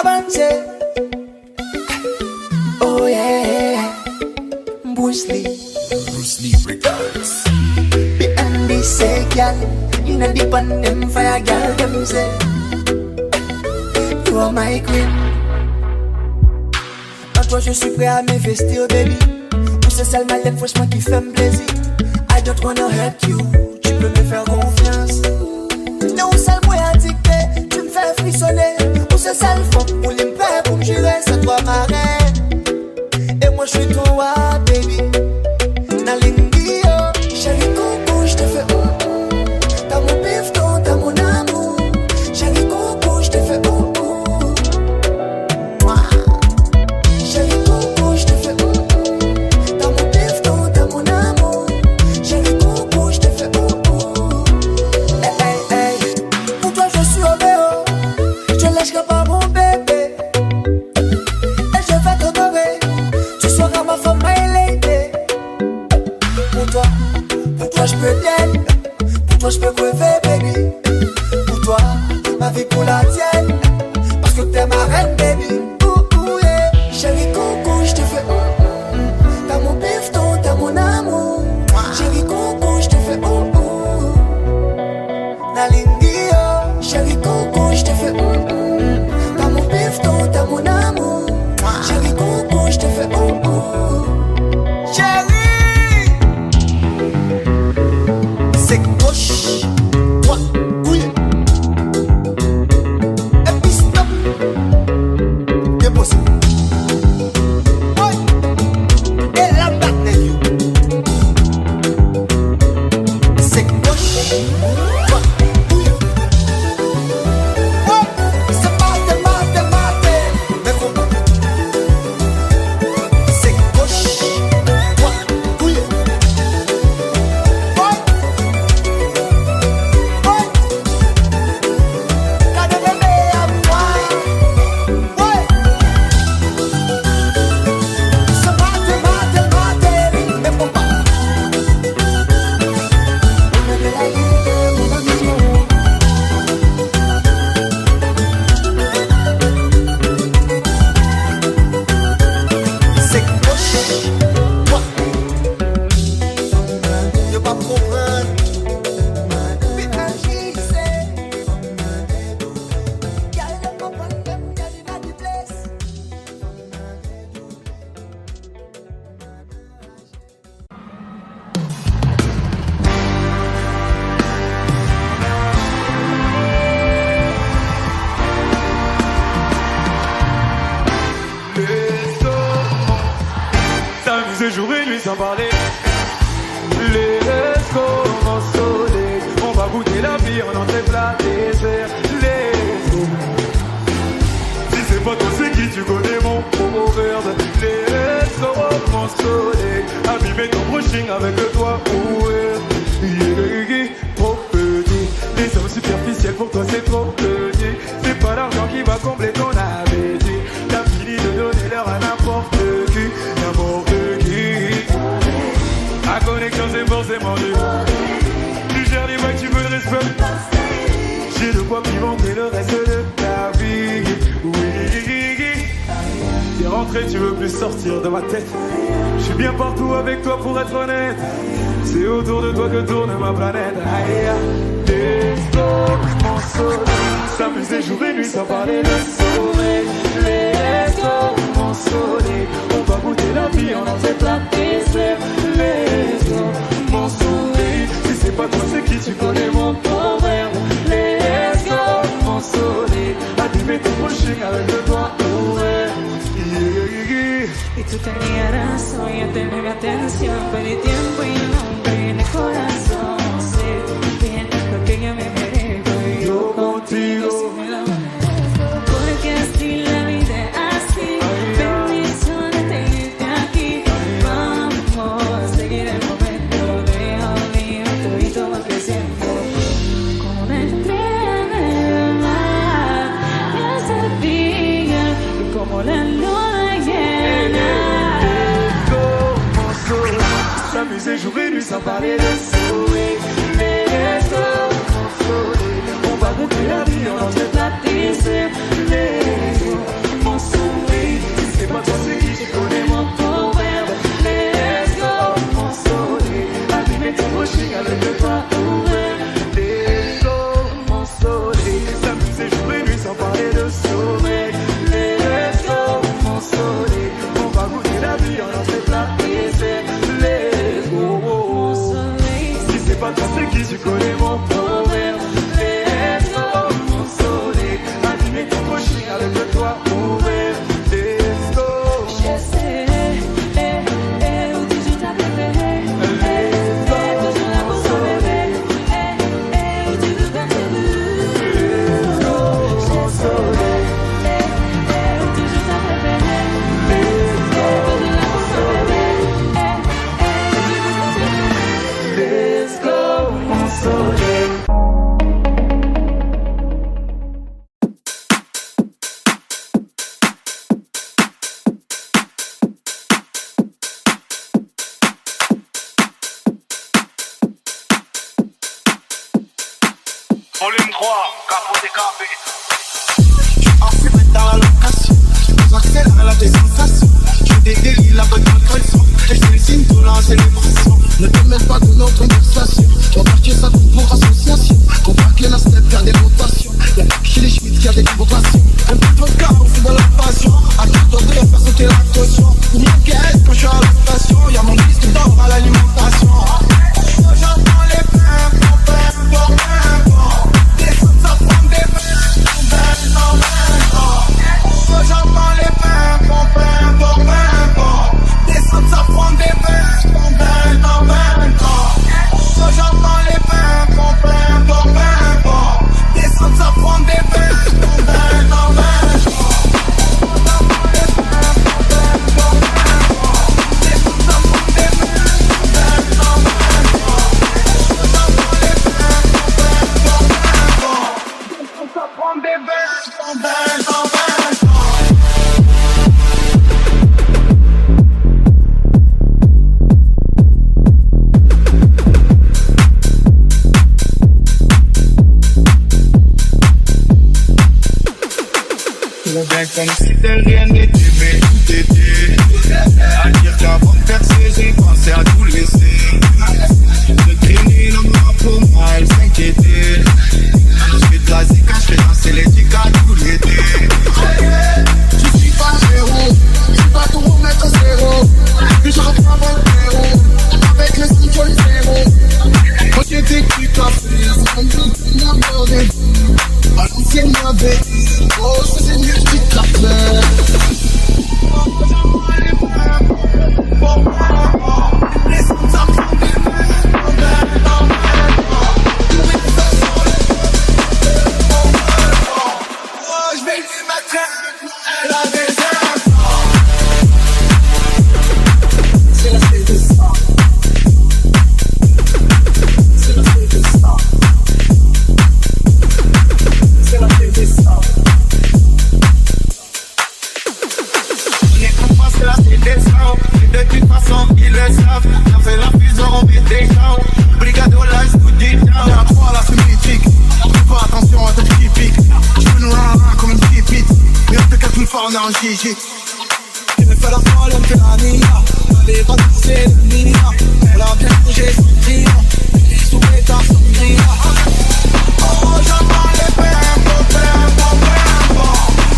Bante. Oh yeah, Bruce Lee. Bruce Lee Records. Behind the say, girl, in a deep on them fire, girl, them say, you are my queen. En toi je suis prêt à m'investir, baby. Pour ce seul malin, franchement, qui fait me plaisir. I don't wanna hurt you, tu peux me faire confiance. Non, seul moyen dicté, tu me fais frissonner. Pour ce seul fond, pour l'impair, pour me jurer, c'est toi ma reine. Et moi je suis ton roi, baby. Nalingi, oh, chérie coco, je te fais t'as mon bifton, t'as mon amour. Chérie coco, je te fais Chérie coco, je te fais t'as mon bifton, t'as mon amour. Chérie coco, je te fais hey, hey, hey. Pour toi je suis obéo, je lâcherai pas mon bébé. Et je vais t'honorer, tu seras ma femme, my lady. Pour toi je peux t'aider. Pour toi je peux crever, baby. Pour toi, ma vie pour la tienne. Parce que t'es ma reine, baby. Yeah. Chérie coco, je te fais t'as mon bifton, t'as mon amour. Chérie coco, je te fais Nalingi, oh. Chérie coco, je te fais t'as mon bifton, t'as mon amour. Chérie coco, je te fais Chérie, c'est gauche, droite, oui. Et puis stop. Dépose. Ouais. Et la bataille. C'est gauche, droite, oui. Ouais. C'est maté. Mais comment? C'est gauche, droite, oui. S'amuser jour et nuit sans parler. Let's go, mon soleil. On va goûter la vie en entrée plat désert. Let's go. Si c'est pas toi, c'est qui tu connais mon proverbe. Let's go, mon soleil. Abîmer ton brushing avec le toit ouvert. Trop petit. Les sommes superficielles pour toi c'est trop petit. C'est pas l'argent qui va combler ton appétit. T'as fini de donner l'heure à n'importe qui. La connexion c'est forcément dur. Tu gères les vagues, tu veux le respect. J'ai de quoi pimenter le reste de ta vie. Oui. T'es rentré, tu veux plus sortir de ma tête. Je suis bien partout avec toi pour être honnête. C'est autour de toi que tourne ma planète. Let's go, mon soleil. S'amuser jour et nuit sans parler de sommeil. Let's go, mon soleil. On va goûter la vie en entrée plat dessert. Let's go, mon soleil. Si c'est pas toi, c'est qui tu connais mon proverbe. Let's go, mon soleil. Abîmer ton brushing avec le doigt ouvert. Y tú tenías razón, yo tenía mi atención. Perdí tiempo y no perdí el corazón. Sé bien lo que yo me merezco y yo contigo. Porque así la vida es así. Bendiciones tenerte aquí. Vamos a seguir el momento. Deja mío, todito va creciendo. Como una estrella en el mar. Yo sabía que como la luna llena. S'amuser jour et nuit sans parler de sourire. Let's go, mon soleil. On va goûter la vie en entrée plat dessert. Let's go. 3, capot décapé. Enfermé dans la location, j'accélère la désensations. Je délire la bonne condition. Et je félicite pour la célébration. Ne te mêle pas de notre conversation. On partit ça pour association. On braquer la step, faire des rotations. Y'a chez les Schmitt qui a des votations. Un petit peu de chaos, c'est de la passion. À qui t'en veux faire sauter la caution. Pour ma caisse, quand je suis à la station. Y'a mon disque d'or à l'alimentation. J'entends les pains, descends, ça prend des j'entends les pains, descends, ça prend des bains, j'entends les pains, descends, ça prend des bains, comme si de rien n'était, mais tout était. À dire qu'avant de percer, j'ai pensé à tout laisser. De traîner l'homme pour moi, elle s'inquiétait. Alors je fais de la zika, je fais danser les ticas tout l'été. Je suis pas zéro, je suis pas tout remettre zéro. Puis je reprends mon zéro, avec le stick au zéro. Quand j'étais plus café, c'est comme si tu m'abordais. À l'ancienne m'avait dit, oh c'est mieux que tu te la fais. Je vais lui mettre elle a des c'est la fête de ça. C'est la fête de ça. C'est la fête de ça. On est qu'on passe la fête des ça. Et de toute façon, ils le savent. On fait la fusion, on met des gens. Brigade au live, tout dit down. On est à 3 là, c'est mythique. Fais pas attention à cette typique. Je veux nous rendre comme une pipite. Mais on te casse une fois, on est en Gigi. Il me fait la folle, elle me fait la nia. Les pas c'est le nia. Elle a bien bougé son client. Les sous-métards sont gris. Oh, j'entends les pains,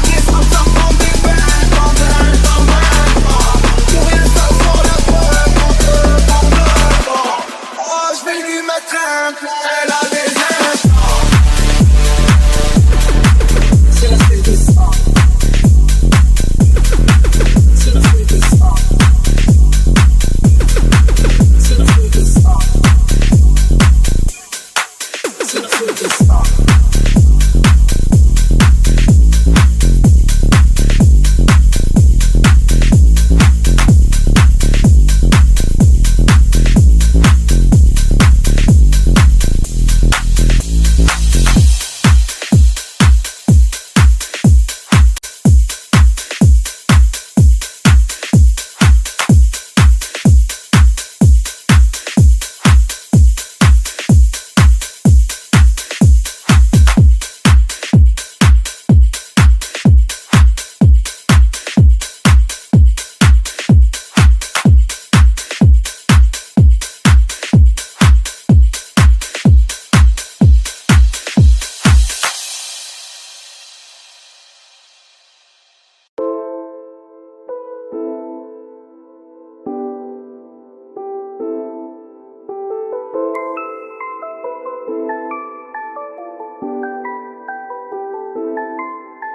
les femmes ça prend des pains, pour rien ça sort la peur, oh, je vais lui mettre un plan, elle a des instants. C'est la fête de ça. C'est la fête de ça. C'est la fête de ça. C'est la fête de ça.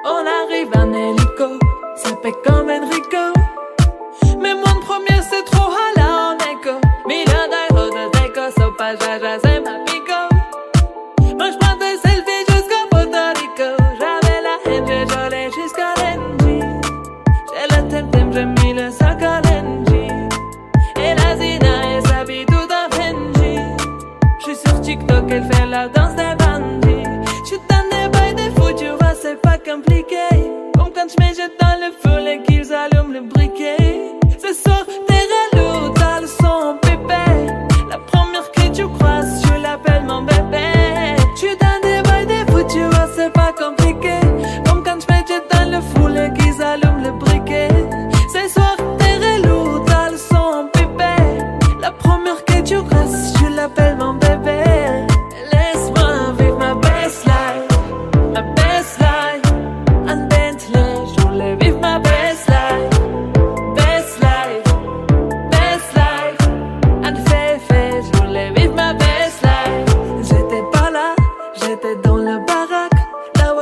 On arrive en hélico, ça fait comme Enrico. Mais moi le premier c'est trop hala en écho. Million d'euros de déco, sopage, c'est ma pico. Moi j'prends des selfies jusqu'au Puerto Rico. J'avais la haine, j'ai jolé jusqu'à l'Engie. J'ai le temtem, j'ai mis le sac à l'Engie. Et la Zina, elle s'habille tout en Benji. J'suis sur TikTok, elle fait la danse des bandits. J'suis dans des bails de fou, tu vois, c'est pas compliqué. Comme quand j'me jette dans le feu et qu'ils allument le briquet. Ce soir, t'es relou, t'as le son pépé. La première que tu croises, je l'appelle mon bébé. J'suis dans des bails de fou,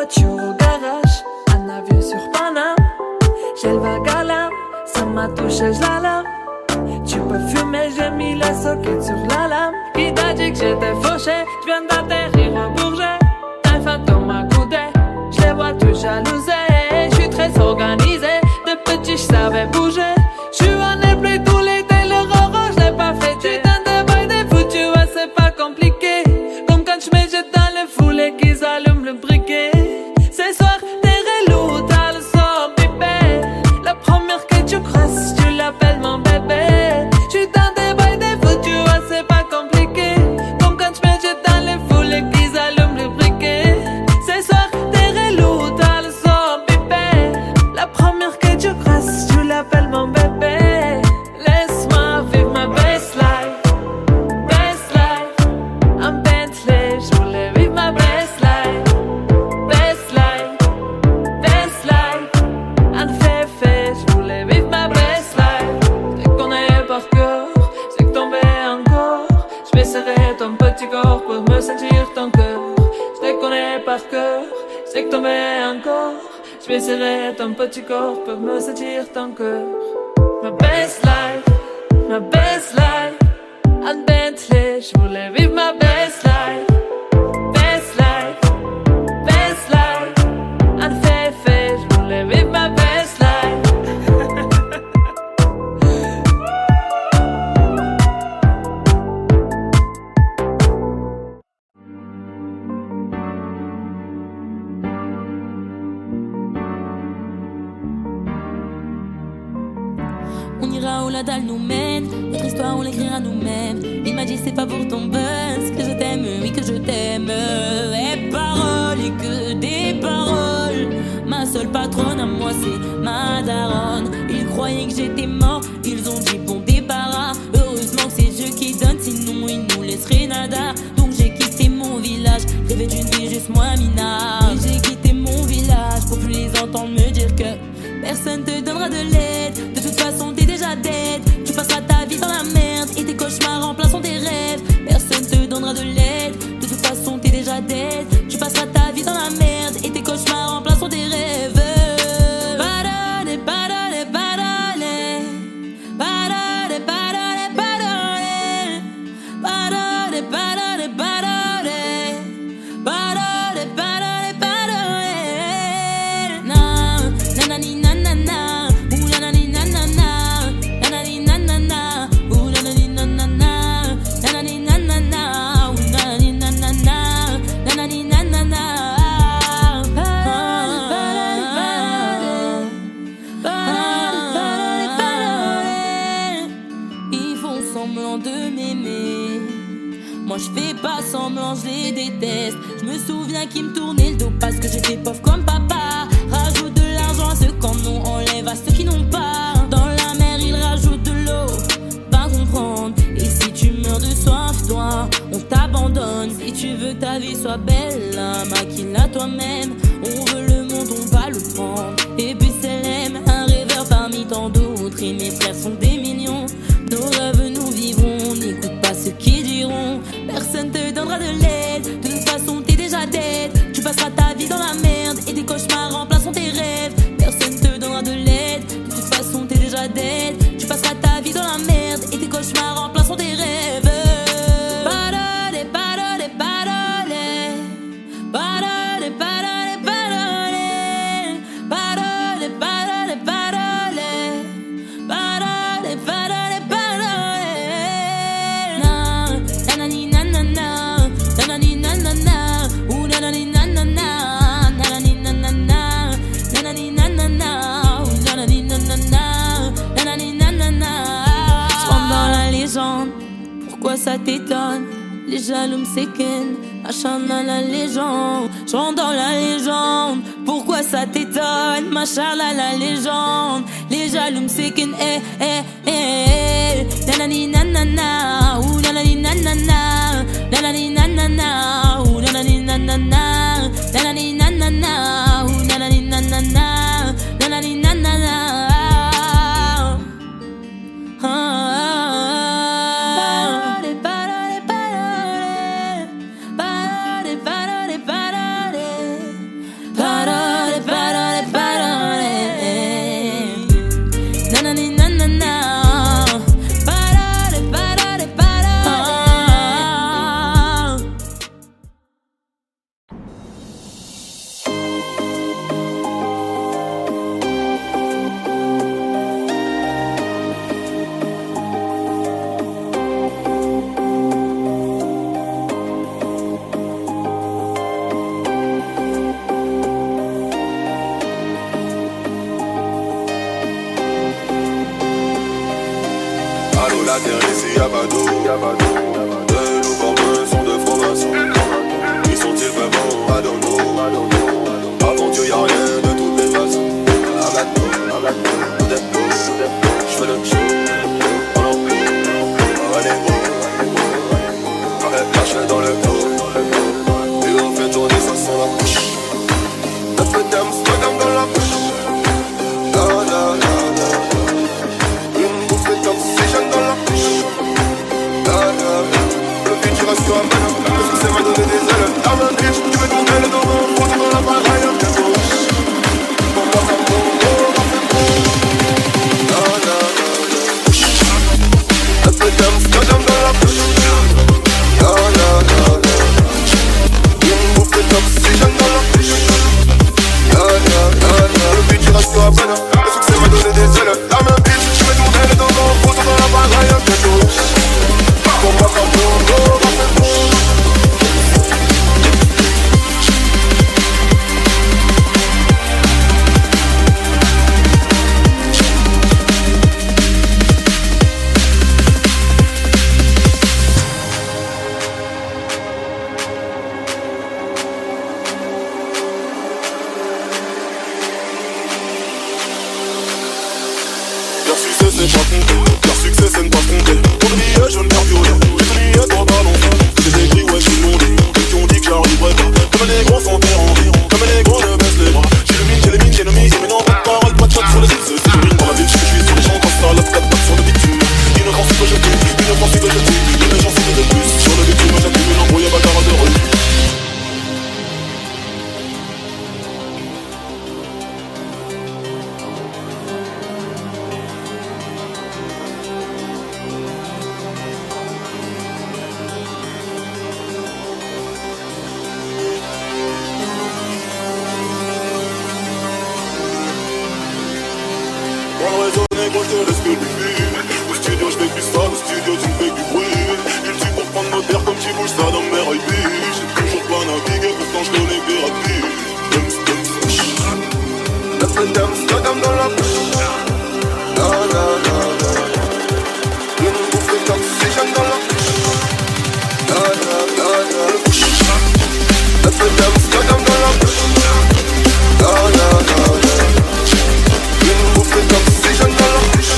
voiture au garage, un avion sur Paname. J'ai le vague à l'âme, ça m'a touché, je la lame. Tu peux fumer, j'ai mis les sockets sur la lame. Qui t'a dit que j'étais fauché? Je viens d'atterrir au Bourget. Un fantôme m'a coudé, je les vois tous jalousés. Je suis très organisé, de petit je savais bouger. Je suis en airplay tous l'été, le roro je l'ai pas fait. Putain de bail des fous, tu vois c'est pas compliqué. Comme quand je me jette dans le foulé qu'ils allument le briquet. Ce soir t'es relou, t'as le son bébé. La première que tu crosses, tu l'appelles mon bébé. Je suis dans des bails des fous, tu vois c'est pas compliqué. Comme quand je me jette dans le foulé qu'ils allument le briquet. Ce soir t'es relou, t'as le son bébé. La première que tu crosses, tu l'appelles mon bébé. Laisse-moi vivre ma best life. Best life, un Bentley, je voulais vivre ma best life. Best life, best life, un féfé, je voulais vivre ma best life. Je te connais par cœur, je sais que tomber encore. Je vais serrer ton petit corps pour me sentir ton cœur. Je te connais par cœur, je sais que tomber encore. Je vais serrer ton petit corps pour me sentir ton cœur. Ma best life, un Bentley, je voulais vivre ma best life. Best life, best life, un féfé, je voulais vivre ma best life. On ira où la dalle nous mène, notre histoire on l'écrira nous-mêmes. Il m'a dit c'est pas pour ton buzz que je t'aime, oui que je t'aime. Et paroles et que des paroles. Ma seule patronne à moi c'est ma daronne. Ils croyaient que j'étais mort, ils ont dit bon débarras. Heureusement que c'est Dieu qui donne, sinon ils nous laisseraient nada. Donc j'ai quitté mon village, rêvé d'une vie juste moi minable. J'ai quitté mon village pour plus les entendre me dire que personne te donnera de l'aide. De toute façon t'es déjà dead. Tu passeras ta vie dans la merde et tes cauchemars remplaceront tes rêves. Personne te donnera de l'aide. De toute façon t'es déjà dead. Tu passeras ta vie dans la merde et tes cauchemars remplaceront tes rêves. Parole, parole, parole. Parole, parole, parole. Parole, parole, parole. Parole, parole, parole. Na, nanani, nanana. Ooh, nanani, nanana. Nanani, nanana. Ooh, nanani, nanana. Nanani, nanana. Ooh, nanani, nanana. Nanani, nanana. Parole, parole, parole. Parole, parole. Ils font semblant de m'aimer. Moi je fais pas semblant, je les déteste. Je me souviens qu'ils me tournaient le dos parce que j'étais pauvre comme papa. Rajoute de l'argent à ceux qui en ont, enlève à ceux qui n'ont pas. Dans la mer ils rajoutent de l'eau, pas comprendre. Et si tu meurs de soif, toi, on t'abandonne. Si tu veux que ta vie soit belle, maquille-la toi-même. On veut le monde, on va le prendre. Et puis c'est l'aime, un rêveur parmi tant d'autres. Et mes frères sont des millions. Nos rêves nous vivrons, n'écoute pas ceux qui diront. Personne te donnera de l'aide. De toute façon t'es déjà dead. Tu passeras ta vie dans la merde et tes cauchemars remplaceront tes rêves. Personne te donnera de l'aide. De toute façon t'es déjà dead. Tu passeras ta vie dans la merde et tes cauchemars remplaceront tes rêves. Parole, parole, parole. Parole, parole, parole. Parole, parole, parole. Parole, parole, parole. Nanani, nanana. Nanani, nanana. Ooh, nanani, nanana. Nanani, nanana. Nanani, nanana. Ooh, nanani, nanana. Nanani, nanana. Je rentre dans la légende. Pourquoi ça t'étonne? Les jaloux me séquennent. Machin dans la légende. Je rentre dans la légende. Pourquoi ça t'étonne? Machin dans la légende. Les jaloux me séquennent. Nanani, nanana. Ouh, nanani, nanana. Nanani, nanana. Ouh, nanani, nanana. Nanani, nanana. Ouh, nanani, nanana. Nanani, nanana. Parole, parole, parole. Parole, parole, parole. y'a pas d'eau. De nos formes sont de francs-maçons. Qui sont-ils vraiment? I don't know. Avant Dieu y'a rien de toutes les façons. J'fais le show. Lâche-le dans le dos. Et on fait tourner ça sans la bouche. Un peu d'Amsterdam dans la bouche. Une bouffée d'oxygène dans la bouche. Le futur reste sur un banane. Le succès m'a donné des ailes. La main bitch, tu veux tourner le dos. Faut dans la baraille un peu gauche. Pour moi ça me un peu d'Amsterdam dans la bouche. Une bouffée d'oxygène dans la bouche. Le but du reste sur un banane. Le succès m'a donné des ailes. La main bitch, tu veux tourner le dos. Faut dans la baraille un peu gauche. Pour moi ça me c'est pas compté, leur succès c'est ne pas compter. Pour le billet jaune vert violet, j'ai tout mis à toi ballon. J'ai écrit ouais j'suis mon dit, qui ont dit que j'arriverai pas. Comme les gros sont terrandis, comme les gros ne baissent les bras. J'ai le mine, j'ai l'ennemi, mais non pas de parole, pas de shot sur les îles. C'est une dans la ville, je suis sur les gens comme ça, love 4 pattes sur le bitume. Ils ne pensent que je tue, ils ne pensent que je tue. Les gens sont de plus, sur le bitume j'appuie une embrouille à bagarre de rue. Moi je te laisse que lui. Au studio je fais plus ça, au studio tu me fais du bruit. Il tue pour prendre nos terres comme tu bouges ça dans mes RIP. J'ai toujours pas navigué, pourtant je connais des rapides. Un peu d'Amsterdam dans la bouche. Une bouffée d'oxygène dans la bouche. Un peu d'Amsterdam dans la bouche. Une bouffée d'oxygène dans la bouche.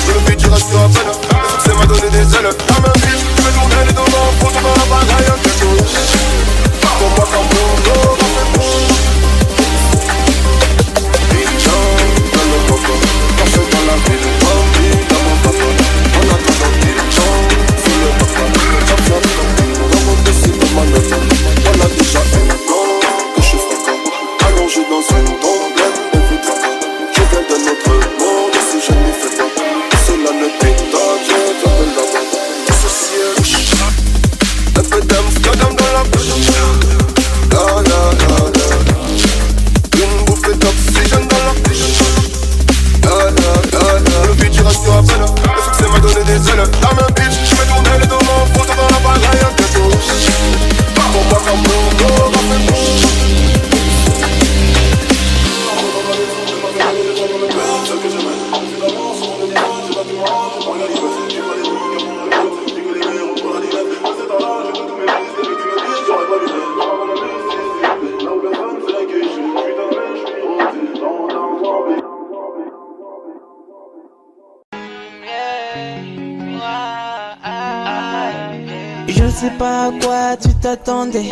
Le but du reste sur un banane. Le succès m'a donné des ailes. La main bitch, tu veux tourner les dos. Faut dans la baraille un peu gauche. Pour moi comme Bruno, on fait bon. Bichon, dans le coco. Marche dans la ville, bambi dans mon papa. On attend dans le bichon, sur le papa. Chop chop, dans mon dessin de Manhattan. On a déjà un gant que je fais comme allongé dans une tombe pleine de vitres. Je viens de notre monde, si je n'y fais pas, cela ne t'étonne, je viens de là-bas. Dissocié, un peu d'Amsterdam dans la bouche. Une bouffée d'oxygène dans la bouche. Le but du reste sur un banane. Le succès m'a donné des ailes. La main bitch, je vais tourner les dos. Faut dans la baraille un peu gauche. Pour moi comme Bruno, on fait bon. Je sais pas à quoi tu t'attendais.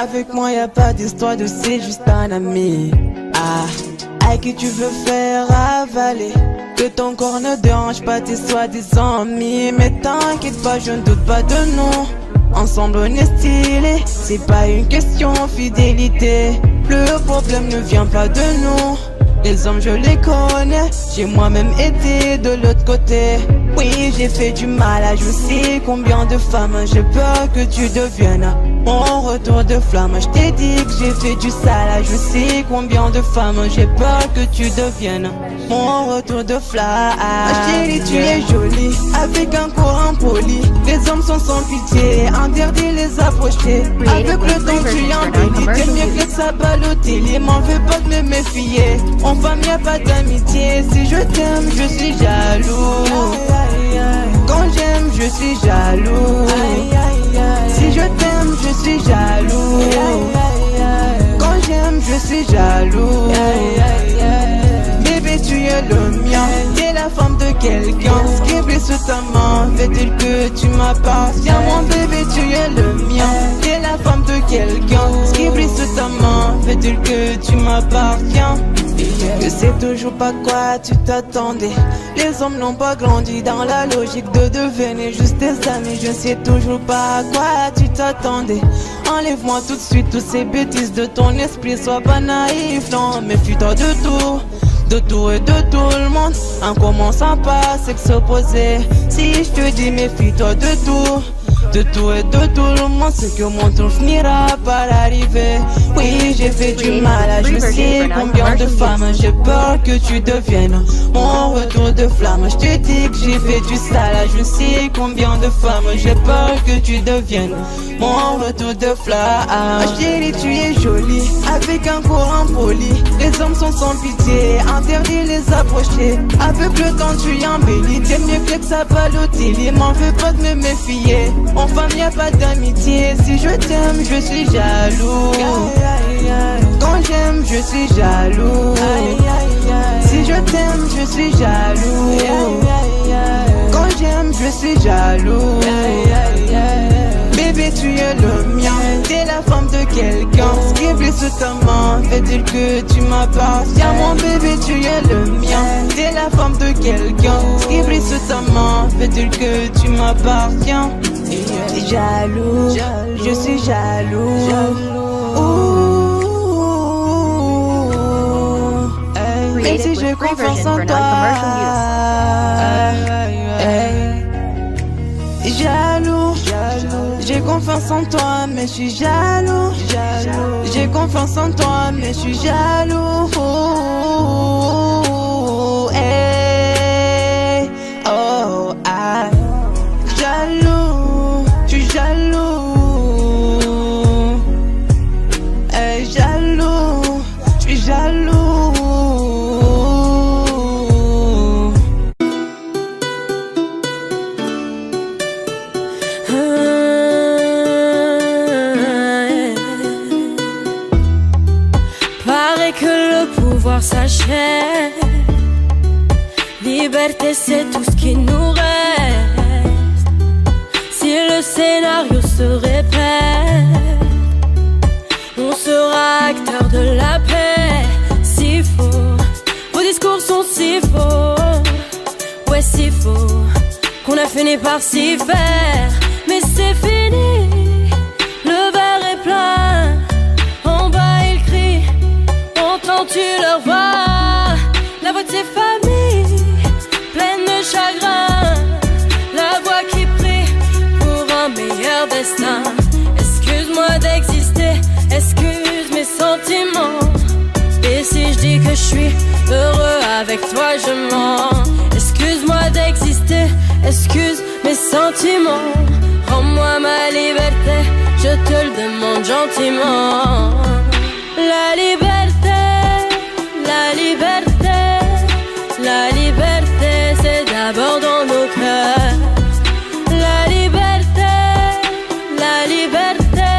Avec moi y'a pas d'histoire de c'est juste un ami. À qui tu veux faire avaler. Que ton corps ne dérange pas tes soi-disant amis. Mais t'inquiète pas, je ne doute pas de nous. Ensemble on est stylé. C'est pas une question fidélité. Le problème ne vient pas de nous. Les hommes je les connais. J'ai moi-même été de l'autre côté. Oui j'ai fait du mal à je sais combien de femmes. J'ai peur que tu deviennes mon retour de flamme. Je t'ai dit que j'ai fait du sale à je sais combien de femmes. J'ai peur que tu deviennes mon retour de flamme. Chérie tu es jolie avec un corps impoli. Les hommes sont sans pitié, interdit les approcher. Avec le temps tu embellis. T'es mieux que ça Balotelli, m'en veux pas de me méfier. En femme y a pas d'amitié. Si je t'aime, je suis jaloux. Quand j'aime, je suis jaloux. Si je t'aime, je suis jaloux. Quand j'aime, je suis jaloux. Bébé, tu es le mien. T'es la femme de quelqu'un. Ce qui brille sous ta main fait-il que tu m'appartiens? Mon bébé, tu es le mien. T'es la femme de quelqu'un. Ce qui brille sous ta main fait-il que tu m'appartiens? Je sais toujours pas quoi tu t'attendais. Les hommes n'ont pas grandi dans la logique de devenir juste tes amis. Je sais toujours pas à quoi tu t'attendais. Enlève-moi tout de suite toutes ces bêtises de ton esprit. Sois pas naïf, non, méfie-toi de tout. De tout et de tout le monde. En commençant par sexe opposé. Si je te dis méfie-toi de tout. De tout et de tout le monde, c'est que mon tour finira par arriver. Oui, j'ai fait du mal à je sais combien de femmes. J'ai peur que tu deviennes mon retour de flamme. Je te dis que j'ai fait du sale à je sais combien de femmes. J'ai peur que tu deviennes mon retour de flamme. Chérie, tu es jolie, avec un courant poli. Les hommes sont sans pitié, interdit les approcher. Avec le temps tu embellis, t'es mieux que ça Balotelli. M'en veux pas de me méfier. En femme y a pas d'amitié. Si je t'aime, je suis jaloux. Quand j'aime, je suis jaloux. Si je t'aime, je suis jaloux. Quand j'aime, je suis jaloux. Bébé, tu es le mien. T'es la femme de quelqu'un. Ce qui brille sous ta main fait-il que tu m'appartiens? Mon bébé, tu es le mien. T'es la femme de quelqu'un. Ce qui brille sous ta main fait-il que tu m'appartiens? Jaloux, je suis jaloux. Même si j'ai confiance en toi. Jaloux, j'ai confiance en toi, mais je suis jaloux. J'ai confiance en toi, mais je suis jaloux. Hey, oh, ah, jaloux, je suis jaloux. Hey, jaloux, je suis jaloux. S'achève. Liberté, c'est tout ce qui nous reste. Si le scénario se répète, on sera acteur de la paix. Si faux, vos discours sont si faux. Ouais, si faux, qu'on a fini par s'y faire. Mais c'est fini, le verre est plein. En bas ils crient, entends tu leur voix, la voix de ses familles, pleine de chagrin, la voix qui prie pour un meilleur destin. Excuse-moi d'exister, excuse mes sentiments. Et si je dis que je suis heureux avec toi, je mens. Excuse-moi d'exister, excuse mes sentiments. Rends-moi ma liberté, je te le demande gentiment. La liberté, la liberté, la liberté, c'est d'abord dans nos cœurs. La liberté, la liberté,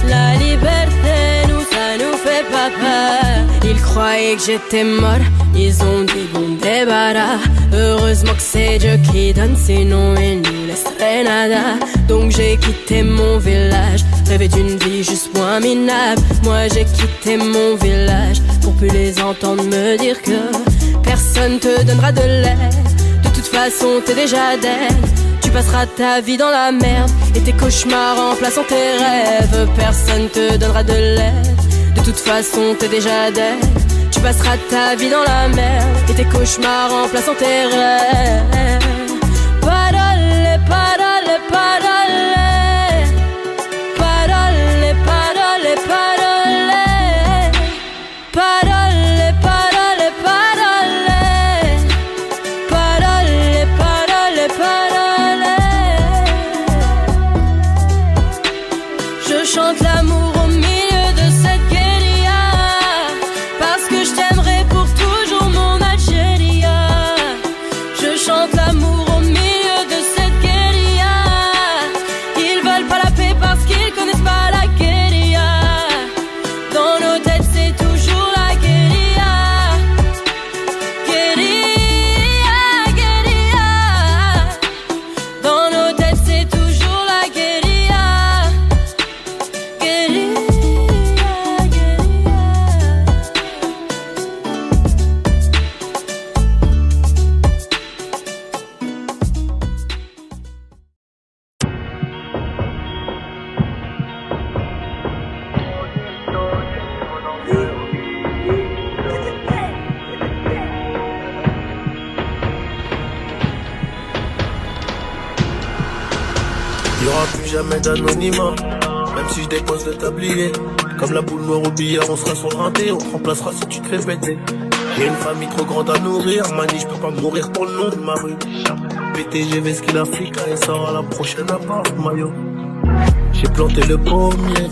la liberté, nous ça nous fait pas peur. Ils croyaient que j'étais mort, ils ont dit bon débarras. Heureusement que c'est Dieu qui donne, sinon il nous laisserait nada. Donc j'ai quitté mon village, rêvé d'une vie juste moins minable. Moi j'ai quitté mon village pour plus les entendre me dire que personne te donnera de l'aide. De toute façon t'es déjà dead. Tu passeras ta vie dans la merde et tes cauchemars remplaçant tes rêves. Personne te donnera de l'aide. De toute façon t'es déjà dead. Tu passeras ta vie dans la merde et tes cauchemars remplaçant tes rêves. Parole, parole, parole. Parole, parole, parole. Parole, parole, parole. Parole, parole, parole. Je chante l'amour au milieu de cette guerre. jamais d'anonymat. Même si je dépose le tablier, comme la boule noire au billard, on sera sur le rinté, on te remplacera si tu te fais péter. J'ai une famille trop grande à nourrir, mani, je peux pas mourir pour le nom de ma rue. PTGV skill Africa et sort à la prochaine appart, maillot. J'ai planté le pommier,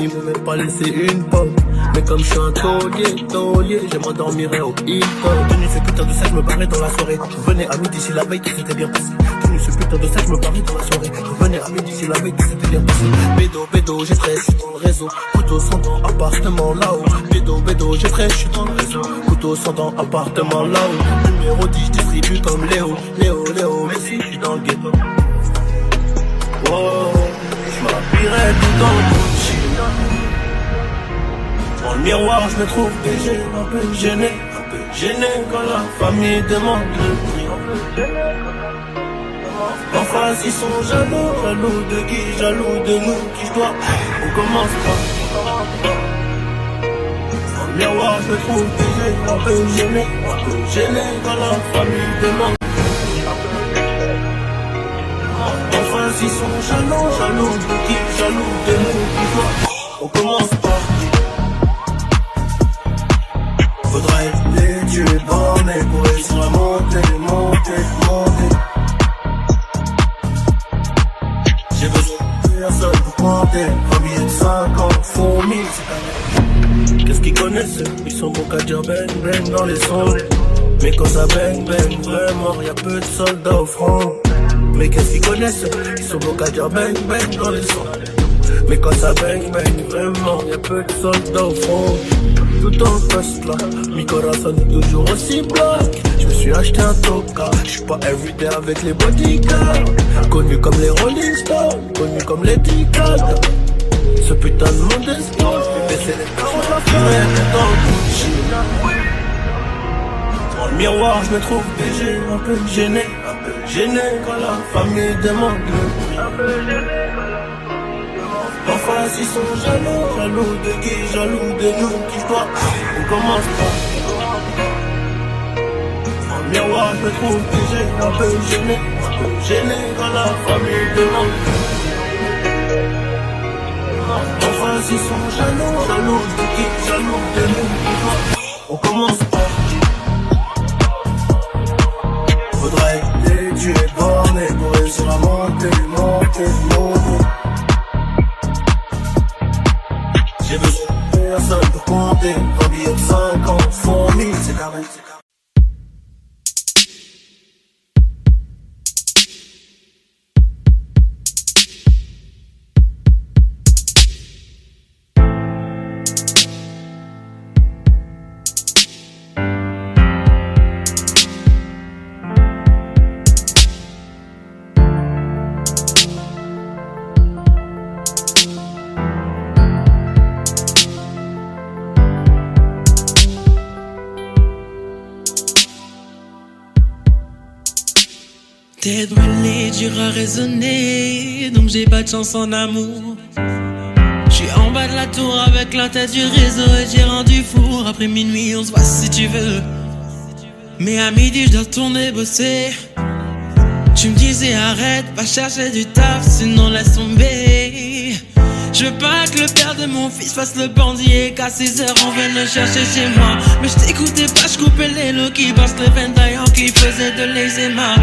ils m'ont même pas laissé une pomme. Mais comme je suis un taulier, je m'endormirai au hip-hop. Tenu ce putain de sac, je me barrais dans la soirée. Je venais à midi si la veille, tout s'était bien passé. Tenu ce putain de sac, je me barrais dans la soirée. Je venais à midi si la veille, tout s'était bien passé. Bédo, j'ai fraîche, je suis dans le réseau. Couteau sans dents, appartement là-haut. Bédo, j'ai fraîche, je suis dans le réseau. Couteau sans dents, appartement là-haut. Numéro 10, je distribue comme Léo, mais si, je suis dans le ghetto. Wow. J'm'habillerai tout dans le Gucci. Dans le miroir, je me trouve BG, un peu gêné quand la famille demande le prix. En face, ils sont jaloux de qui, jaloux de nous, qui je dois. On commence pas. Dans le miroir, je me trouve BG, un peu gêné quand la famille demande. Ils sont jaloux de qui, jaloux de nous, qui doit. On commence par qui? Faudra être les dieux bornés pour réussir à monter. J'ai besoin de personne pour compter. Un billet de 50 font 1000. Qu'est-ce qu'ils connaissent? Ils sont bons qu'à dire bang dans les sons. Mais quand ça bang vraiment, y'a peu de soldats au front. Mais qu'est-ce qu'ils connaissent? Ils sont bons qu'à dire bang dans les sons. Mais quand ça bang vraiment, y'a peu de soldats au front. Tout en poste là, mi corazon est toujours aussi black. Je me suis acheté un toka, j'suis pas everyday avec les bodyguards. Connu comme les Rolling Stones, connu comme les Ticades. Ce putain de monde est sport, j'vais baisser les parents de la fenêtre dans le Gucci. Dans le miroir, je me trouve BG, un peu gêné quand la famille demande le prix. En face, ils sont jaloux de qui, jaloux de nous, qui je dois. On commence pas. Dans le miroir, je me trouve BG, un peu gêné quand la famille demande le prix. En face, ils sont jaloux de qui, jaloux de nous, qui je dois. On commence pas. Faudra être les dieux bornés pour réussir à monter. J'ai besoin de personne pour compter. Un billet de 50 font 1000, c'est carré. Tête brûlée, dur à raisonner, donc j'ai pas de chance en amour. J'suis en bas de la tour avec la tête du réseau et j'ai rendu fou. Après minuit, on se voit si tu veux. Mais à midi, je dois retourner bosser. Tu me disais arrête, va chercher du taf, sinon laisse tomber. Je veux pas que le père de mon fils fasse le bandit et qu'à 6 heures on vienne le chercher chez moi. Mais je t'écoutais pas, je coupais les lots qui passent les Ventaillants qui faisaient de l'eczéma.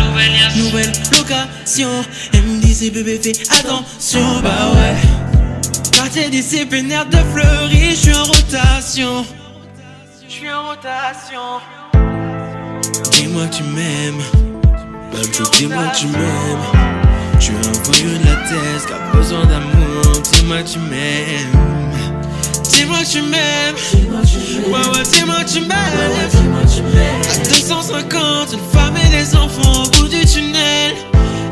Nouvelle location, elle me disait bébé fais attention, bah ouais. Quartier disciplinaire de Fleury, je suis en rotation. Dis-moi que tu m'aimes, baby, dis-moi que tu m'aimes. Je suis un voyou de la thèse qui a besoin d'amour. Dis-moi que tu m'aimes. Dis-moi que tu m'aimes. Ouais, dis-moi que tu m'aimes. À 250, une femme et des enfants au bout du tunnel.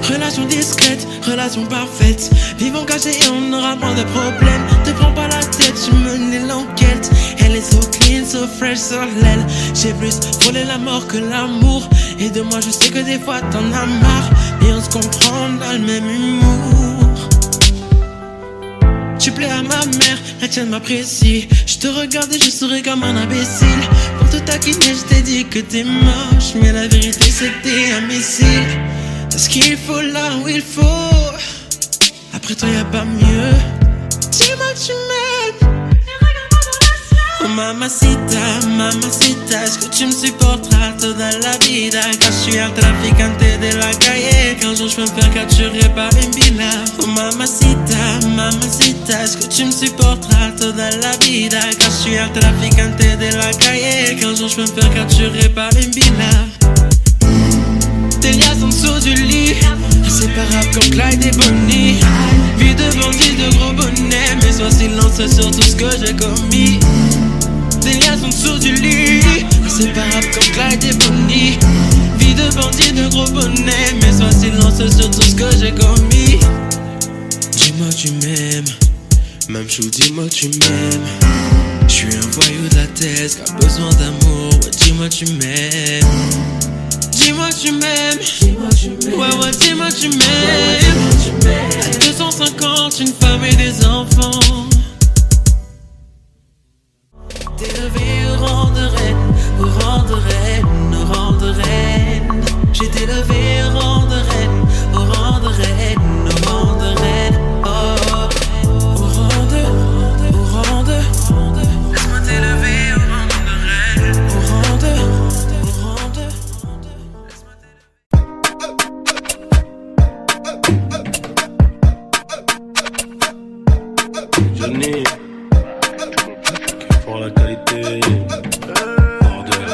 Relation discrète, relation parfaite. Vivons cachés et on aura moins de problèmes. Te prends pas la tête, je menais l'enquête. Elle est so clean, so fresh sur l'aile. J'ai plus frôlé la mort que l'amour. Et de moi je sais que des fois t'en as marre. Et on se comprend dans le même humour. Tu plais à ma mère, la tienne m'apprécie. Je te regarde et je souris comme un imbécile. Pour te taquiner je t'ai dit que t'es moche. Mais la vérité c'est que t'es un missile. T'as ce qu'il faut là où il faut. Après Après toi y'a pas mieux. Dis-moi que tu m'aimes. Oh mamacita, mamacita, est-ce que tu me supporteras toda la vida? Car je suis un traficante de la calle. Qu'un jour je peux me faire capturer par une bina. Oh mamacita, mamacita, est-ce que tu me supporteras toda la vida? Car je suis un traficante de la calle. Qu'un jour je peux me faire capturer par une bina. Tes liasses en dessous du lit, inséparables comme Clyde et Bonnie. Vie de bandit, de gros bonnet, mais sois silencieux sur tout ce que j'ai commis. Des liasses en dessous du lit, inséparables comme Clyde et Bonnie. Vie de bandit, de gros bonnet, mais sois silencieux sur tout ce que j'ai commis. Dis-moi tu m'aimes, même chou, dis-moi tu m'aimes. J'suis un voyou de la tête qui a besoin d'amour, ouais dis-moi tu m'aimes. Dis-moi tu m'aimes, ouais ouais dis-moi tu m'aimes. À 250, une femme et des enfants. T'es levé au rang de reine, au rang de reine, au rang de reine. J'étais levé au rang de reine, au rang de reine, au rang de reine. Oh, au rang de, au rang de. Laisse-moi t'élever au rang de reine, au rang de, au rang de. Johnny, pour la qualité, bordel.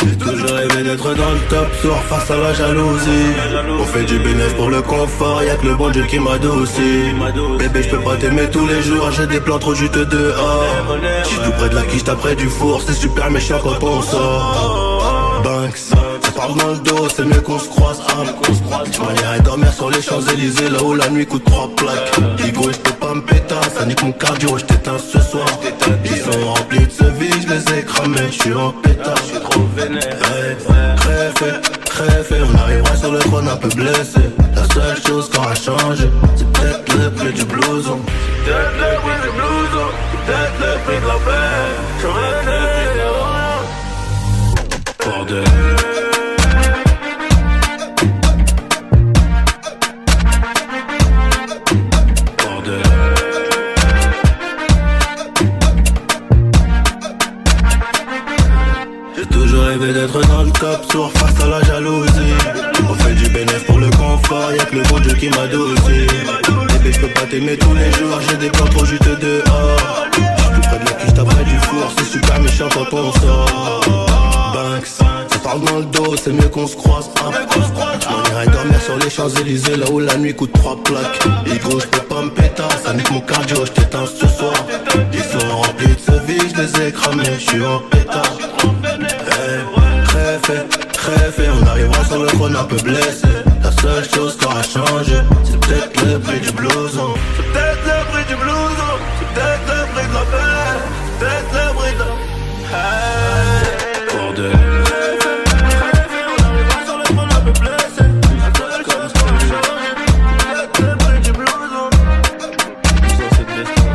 J'ai toujours rêvé d'être dans le top soir face à la jalousie. On fait du bénéfice pour le confort, y'a que le bon Dieu qui m'adoucit. Bébé j'peux pas t'aimer tous les jours, j'ai des plans trop juteux dehors. J'suis tout près de la quiche, t'as près du four, c'est super méchant quand on sort. Banks, ça parle dans le dos, c'est mieux qu'on se croise. Tu m'en dormir sur les Champs-Élysées, là où la nuit coûte 3 plaques. Digo, j'peux pas me péter, ça nique mon cardio, j't'éteins ce soir. Ils sont remplis de ce vide, j'les ai cramés, j'suis en pétard, j'suis trop vénère. Crève, on arrivera sur le trône un peu blessé. La seule chose qui aura changé, c'est peut-être le prix du blouson. C'est peut-être le prix du blouson, c'est peut-être le prix de la paix. J'aurais été bordel. J'ai toujours rêvé d'être dans le top soir face à la jalousie. On fait du bénéfice pour le confort, y'a que le bon Dieu qui m'adoucit. Bébé j'peux pas t'aimer tous les jours, j'ai des plans trop juteux dehors. J'suis tout près de la quiche, t'as près du four, c'est super méchant quand on sort. Banks, ça parle dans le dos, c'est mieux qu'on se croise. On irait dormir sur les Champs-Élysées, là où la nuit coûte 3 plaques. Ego, j'peux pas me péter, ça nique mon cardio, j't'éteins ce soir. Ils sont remplis de ce vide, j'les ai cramés, j'suis en pétard. Crève, on arrivera sur le trône un peu blessé. La seule chose qui aura changé, c'est peut-être le prix du blouson. C'est peut-être le prix du blouson, c'est peut-être le prix de la paix, c'est peut-être le prix de la bordel. On arrivera sur le trône un peu blessé. La seule chose qui aura changé, c'est peut-être le prix du blouson. Ça c'est le destin.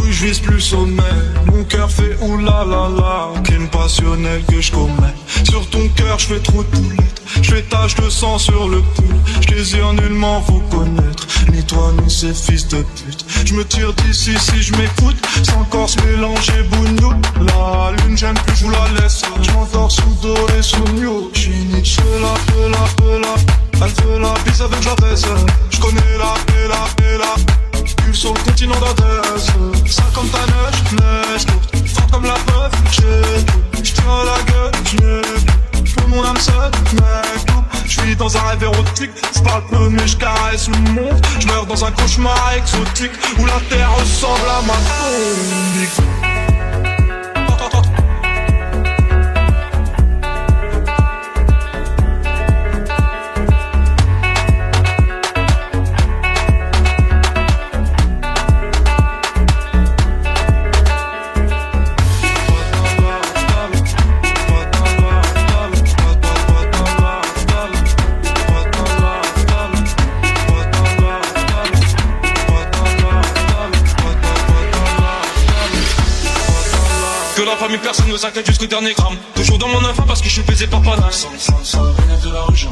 Je vise plus sommet, mon cœur fait oulala, crime passionnel que je commets. Sur ton cœur je fais trop de poulettes, je fais tache de sang sur le pull. Je désire nullement vous connaître, ni toi ni ces fils de pute. Je me tire d'ici si je m'écoute, sans encore se mélanger bougnou. La lune j'aime plus, je vous la laisse, je m'endors sous dos et sous new. J'suis Nietzsche, feu la, elle veut la bise avec la baisse. Je connais la. Sur le continent d'Adès, 59, neige, forte comme la preuve, j'ai tire la gueule, j'n'ai mon âme seule, mec, j'vis dans un rêve érotique, j'parle peu mais j'caresse le monde, j'meurs dans un cauchemar exotique, où la terre ressemble à ma tombe. famille, personne ne s'inquiète jusqu'au dernier gramme. Toujours dans mon enfant parce que je suis baisé par Paname. Sans de la rue, j'ai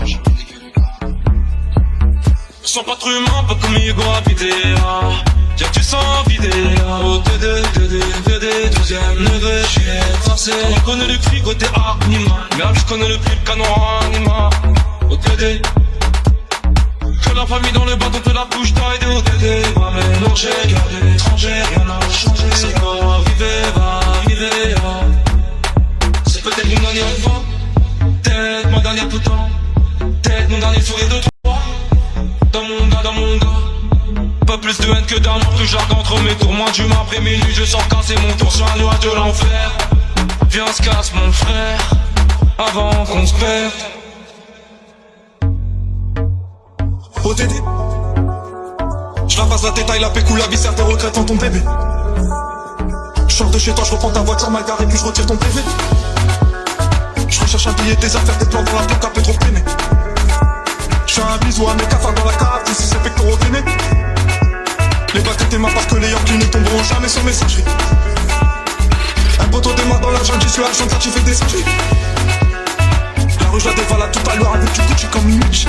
sans pas trop humain, pas comme Hugo habité. Dire que tu sens vidé. Au TD, 12ème degré, j'suis forcé. On connaît le cri côté animal. Merde, je connais le prix de canon animal. Au TD. Que la famille dans le bâton te la bouche d'aide au TD. Va mélanger, garder l'étranger, rien n'a changé. Ce qui va arriver, c'est peut-être une dernière fois. Peut-être ma dernière tout le temps. Peut-être mon dernier sourire de toi. Dans mon gars. Pas plus de haine que d'amour, plus jargon entre mes tours. Moins d'humain après minuit, je sens casser mon tour sur un noix de l'enfer. Viens, se casse mon frère, avant qu'on se perde. OTD, je la passe la détail, la pécou, la viscère, tes regrets dans ton bébé. Je sors de chez toi, je reprends ta voiture mal garée, puis je retire ton PV. Je recherche un billet, des affaires, des plans dans la plaque, un peu trop peiné. Je fais un bisou à mes cafards dans la cave, ici c'est pectoraux gainés. Les baskets et ma part que les Yankees ne tomberont jamais sur messagerie. Un poteau démarre dans la jungle, j'y suis à Chantier, tu fais des singeries. La rue je la dévalade tout à l'heure avec du Gucci comme une Mitch.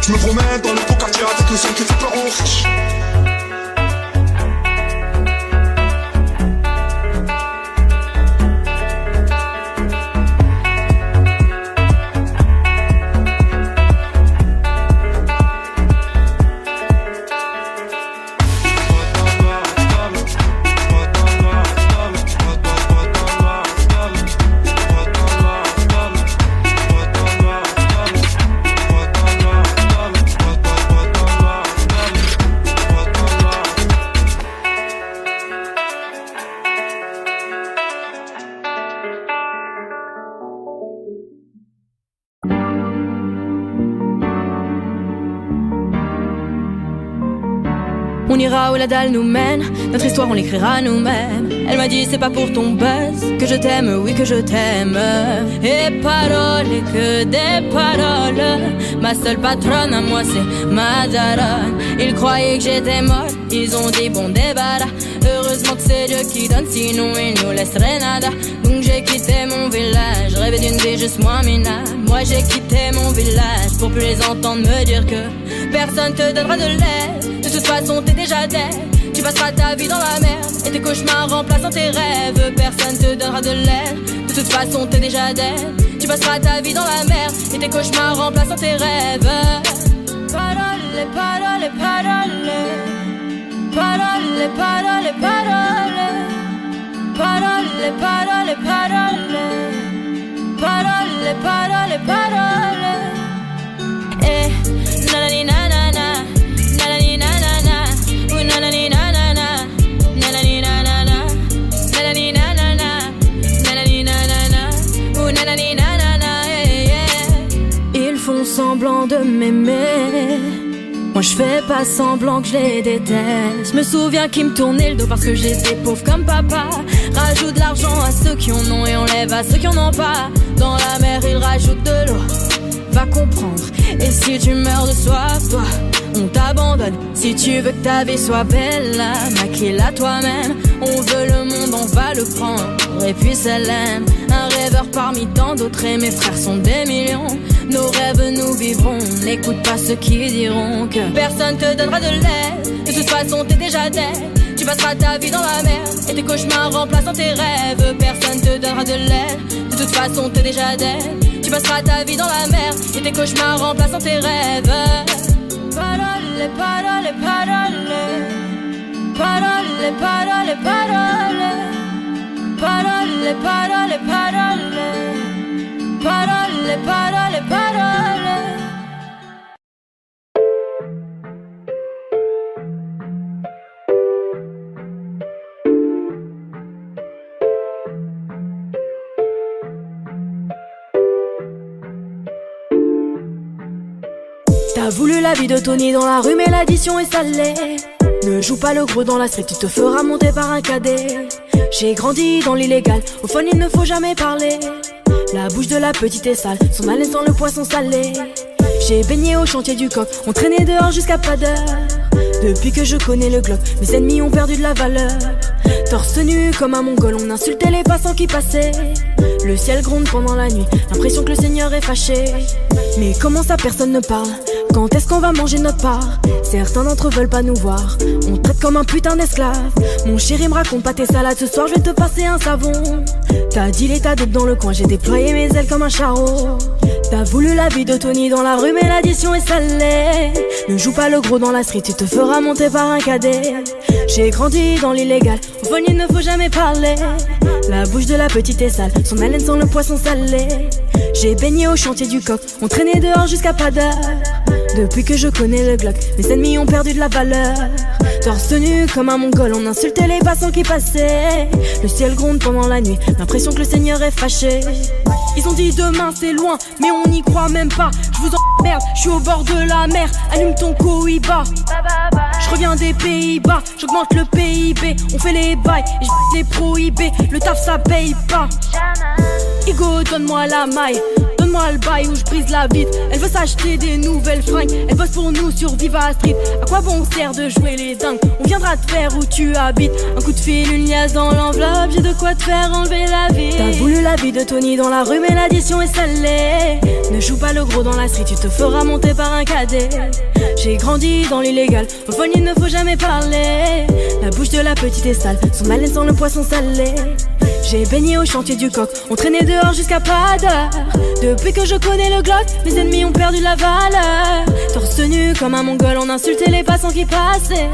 Je me promène dans le beau quartier avec le son qui fait peur aux riches. On ira où la dalle nous mène, notre histoire on l'écrira nous-mêmes. Elle m'a dit c'est pas pour ton buzz que je t'aime, oui que je t'aime. Et paroles, et que des paroles. Ma seule patronne à moi c'est ma daronne. Ils croyaient que j'étais molle, ils ont dit bon débarras. Heureusement que c'est Dieu qui donne, sinon il nous laisserait nada. Donc j'ai quitté mon village, rêvé d'une vie juste moins minable. Moi j'ai quitté mon village pour plus les entendre me dire que personne te donnera de l'aide. De toute façon t'es déjà dead. Tu passeras ta vie dans la merde et tes cauchemars remplaçant tes rêves. Personne te donnera de l'aide. De toute façon t'es déjà dead. Tu passeras ta vie dans la merde et tes cauchemars remplaçant tes rêves. Parole, parole, parole. Parole, parole, parole. Parole, parole, parole. Parole, parole, parole. Eh, nanani nanana. Nanani nanana. Ooh nanani nanana. Nanani nanana. Nanani nanana. Nanani nanana. Ooh nanani nanana. Ils font semblant de m'aimer. Moi je fais pas semblant que je les déteste. Je me souviens qu'ils me tournaient le dos parce que j'étais pauvre comme papa. Rajoute de l'argent à ceux qui en ont et enlève à ceux qui en ont pas. Dans la mer ils rajoutent de l'eau, va comprendre. Et si tu meurs de soif, toi, on t'abandonne. Si tu veux que ta vie soit belle, là, maquille-la toi-même. On veut le monde, on va le prendre. Et puis ça l'aime. Un rêveur parmi tant d'autres et mes frères sont des millions. Nos rêves nous vivrons, n'écoute pas ceux qui diront que personne te donnera de l'aide. De toute façon t'es déjà dead. Tu passeras ta vie dans la merde et tes cauchemars remplaçant tes rêves. Personne te donnera de l'aide. De toute façon t'es déjà dead. Tu passeras ta vie dans la merde et tes cauchemars remplaçant tes rêves. Parole, parole, parole. Parole, parole, parole. Parole, parole, parole. Parole, parole, parole. T'as voulu la vie de Tony dans la rue mais l'addition est salée. Ne joue pas le gros dans la street, tu te feras monter par un cadet. J'ai grandi dans l'illégal, au fun il ne faut jamais parler. La bouche de la petite est sale, son haleine sent le poisson salé. J'ai baigné au chantier du coq, on traînait dehors jusqu'à pas d'heure. Depuis que je connais le Glock, mes ennemis ont perdu de la valeur. Torse nu comme un mongol, on insultait les passants qui passaient. Le ciel gronde pendant la nuit, l'impression que le Seigneur est fâché. Mais comment ça personne ne parle? Quand est-ce qu'on va manger notre part? Certains d'entre eux veulent pas nous voir, on traite comme un putain d'esclave. Mon chéri me raconte pas tes salades, ce soir je vais te passer un savon. T'as dealé ta dope dans le coin, j'ai déployé mes ailes comme un charreau. T'as voulu la vie de Tony dans la rue mais l'addition est salée. Ne joue pas le gros dans la street, tu te feras monter par un cadet. J'ai grandi dans l'illégal, au fond il ne faut jamais parler. La bouche de la petite est sale, son haleine sent le poisson salé. J'ai baigné au chantier du coq, on traînait dehors jusqu'à pas d'heure. Depuis que je connais le Glock, mes ennemis ont perdu de la valeur. Torse nu comme un mongol, on insultait les passants qui passaient. Le ciel gronde pendant la nuit, l'impression que le Seigneur est fâché. Ils ont dit demain c'est loin, mais on n'y croit même pas. Je vous emmerde, je suis au bord de la mer. Allume ton Cohiba. Je reviens des Pays-Bas, j'augmente le PIB. On fait les bails et je les prohibés. Le taf ça paye pas. Igo, donne-moi la maille, donne-moi le bail où je brise la vitre. Elle veut s'acheter des nouvelles fringues, elle bosse pour nous sur Viva Street. À quoi bon sert de jouer les dingues? On viendra te faire où tu habites. Un coup de fil, une liasse dans l'enveloppe, j'ai de quoi te faire enlever la vie. T'as voulu la vie de Tony dans la rue mais l'addition est salée. Ne joue pas le gros dans la street, tu te feras monter par un cadet. J'ai grandi dans l'illégal, au fond il ne faut jamais parler. La bouche de la petite est sale, son haleine sent le poisson salé. J'ai baigné au chantier du coq, on traînait dehors jusqu'à pas d'heure. Depuis que je connais le Glock, mes ennemis ont perdu la valeur. Torse nu comme un mongol, on insultait les passants qui passaient.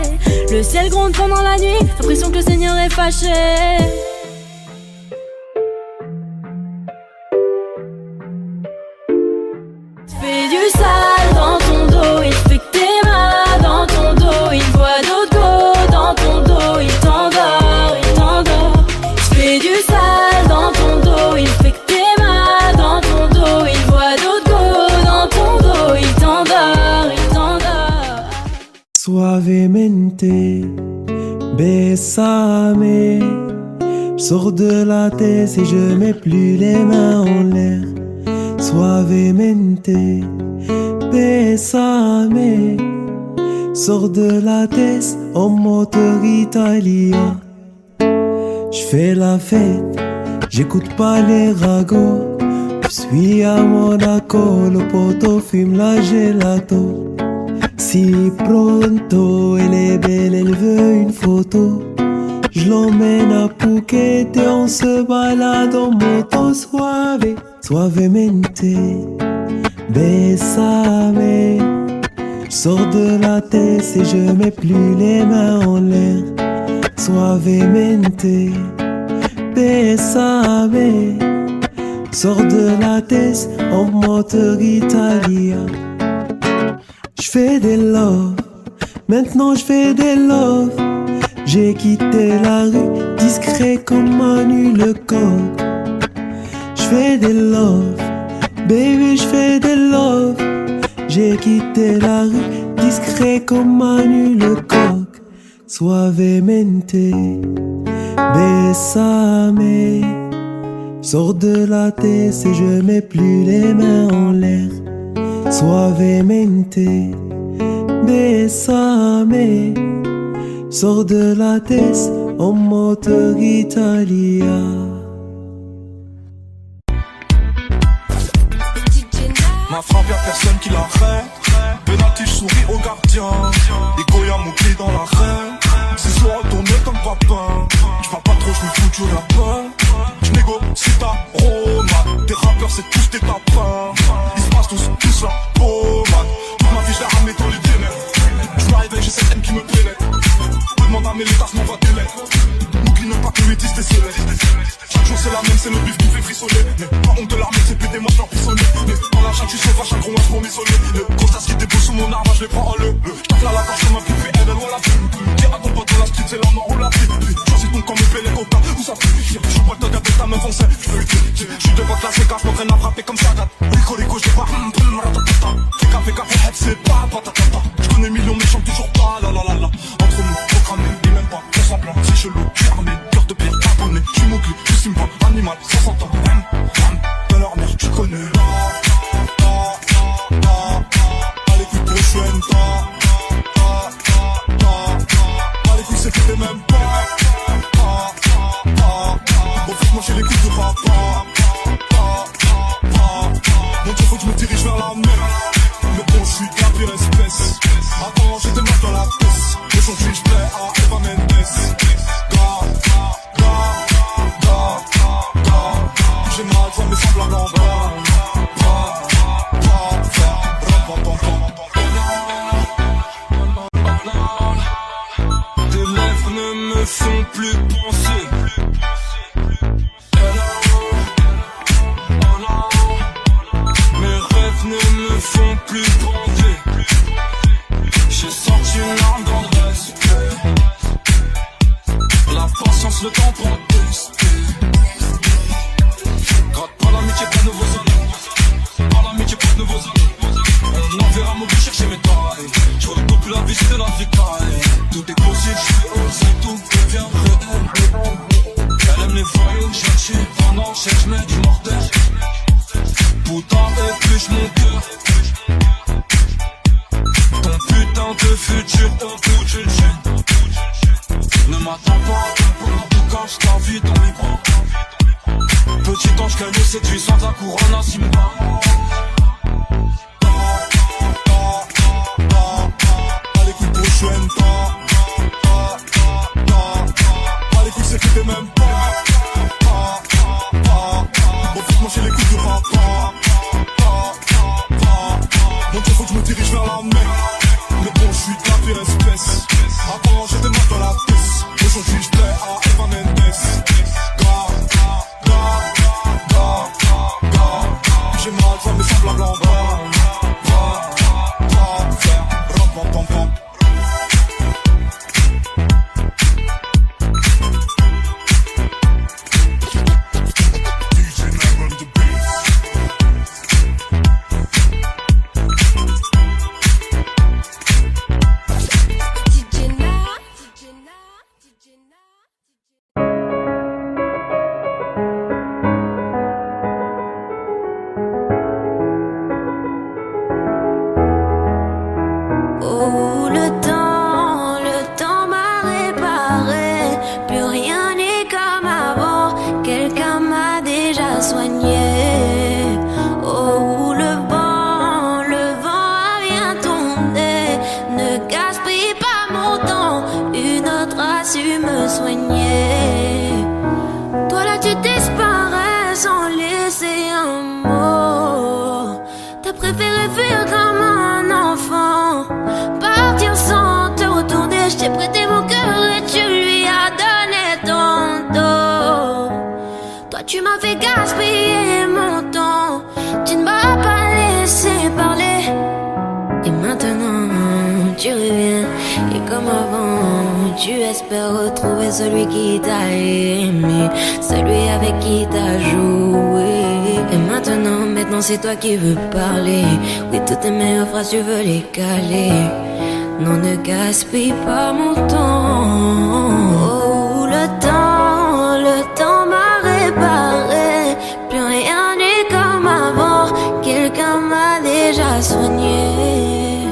Le ciel gronde pendant la nuit, l'impression que le Seigneur est fâché. Fais du sale dans ton dos, il fait que t'es mal dans ton dos. Il voit d'autres go dans ton dos, il t'endort, il t'endort. Fais du sale dans ton dos, il fait que t'es mal dans ton dos. Il voit d'autres go dans ton dos, il t'endort, il t'endort. Suavemente, besame. J'sors de la tête et je mets plus les mains en l'air. Suavemente, besame. Sors de la tête en moteur Italia. J'fais la fête, j'écoute pas les ragots. J'suis à Monaco, le poteau fume la gelato. Si pronto, elle est belle, elle veut une photo. J'l'emmène à Phuket et on se balade en moto. Suave, suavemente, besame. J'sors de la tête et je mets plus les mains en l'air. Suavemente, besame. Sors de la tête en moteur Italia. J'fais des love, maintenant j'fais des love. J'ai quitté la rue, discret comme Manu le coq. J'fais des love, baby j'fais des love. J'ai quitté la rue, discret comme Manu le coq. Suavemente, besame. Sors de la tête et je mets plus les mains en l'air. Suavemente, besame. Sors de la tête en moteur Italia. Ma frappe y'a personne qui l'arrête. Penalty j'souris au gardien. Et Goya mon pied dans l'arène. C'est soir retourné comme papin. J'parle pas trop, j'me fous du lapin. J'négocie ta Roma. Tes rappeurs c'est tous des tapins. Ils se passent tous la pommade. Toute ma vie j'l'ai ramé dans les ténèbres. J'm'arrive et j'ai cette haine qui me pénètre. Demande à mes létards, m'envoie des lettres. N'oublie ne pas que le métis t'es céleste. Chaque jour c'est la même, c'est le bif qui fait frissonner. Mais pas honte de l'armée, c'est plus des moches emprisonnés. Mais dans la chatte, tu sauvage, un gros match pour m'isoler. Le gros tas qui débouche sous mon arbre, je les prends en le. J'tape là la gorge comme un poupée, elle ou la plume. Dire à ton pote dans la street, c'est la mort ou la vie. Choisis ton camp, me paie les coca, où ça fait. J'suis pas le dog avec ta meuf en scène. J'suis devant la CK, j'm'entraîne à frapper comme ça. Rico, rico, j'ai pas. Fais gaffe, c'est pas patatata. J'connais millions méchants, toujours pas la la la la. Entre nous, programmé, et même pas, on semblant, c'est chelou, j'suis armé, cœur de pierre, abonné, j'suis mowgli, j'suis Simba, animal, 60 ans, de leur mère, tu connais. À l'écoute de Chuen, à l'écoute c'est que t'es même pas. patience, le temps pour tester. Gratte pas l'amitié, pas de nouveaux amis. Pas l'amitié, pas de nouveaux amis. On enverra mon but chercher mes tailles. Je redouble plus la vie, c'est de la vie. Tout est possible, je suis osé, tout devient réel. Elle aime les voyous, chercher pendant, cherche mais du mortel. Putain, épluche mon cœur. Ton putain de futur au bout d'une chaîne. Ne m'attends pas, tout cache ta vie dans mes bras. Petit ange qu'elle me séduit sans ta couronne à Simba. Allez, couille pour je n'aime pas. Allez, couille, c'est que t'es même pas. Bon, faut manger les couilles de papa. Donc il faut que je me dirige vers la mer. Mais bon, je suis de la pire espèce. Avant, j'étais mal dans la pièce. Aujourd'hui, je plais à Eva Mendes. J'ai mal, ça me semble blanc. Tu m'as fait gaspiller mon temps. Tu ne m'as pas laissé parler. Et maintenant tu reviens. Et comme avant, tu espères retrouver celui qui t'a aimé, celui avec qui t'as joué. Et maintenant c'est toi qui veux parler. Oui, toutes tes meilleures phrases tu veux les caler. Non, ne gaspille pas mon temps. Oh, le temps m'a réparé. Plus rien n'est comme avant. Quelqu'un m'a déjà soigné.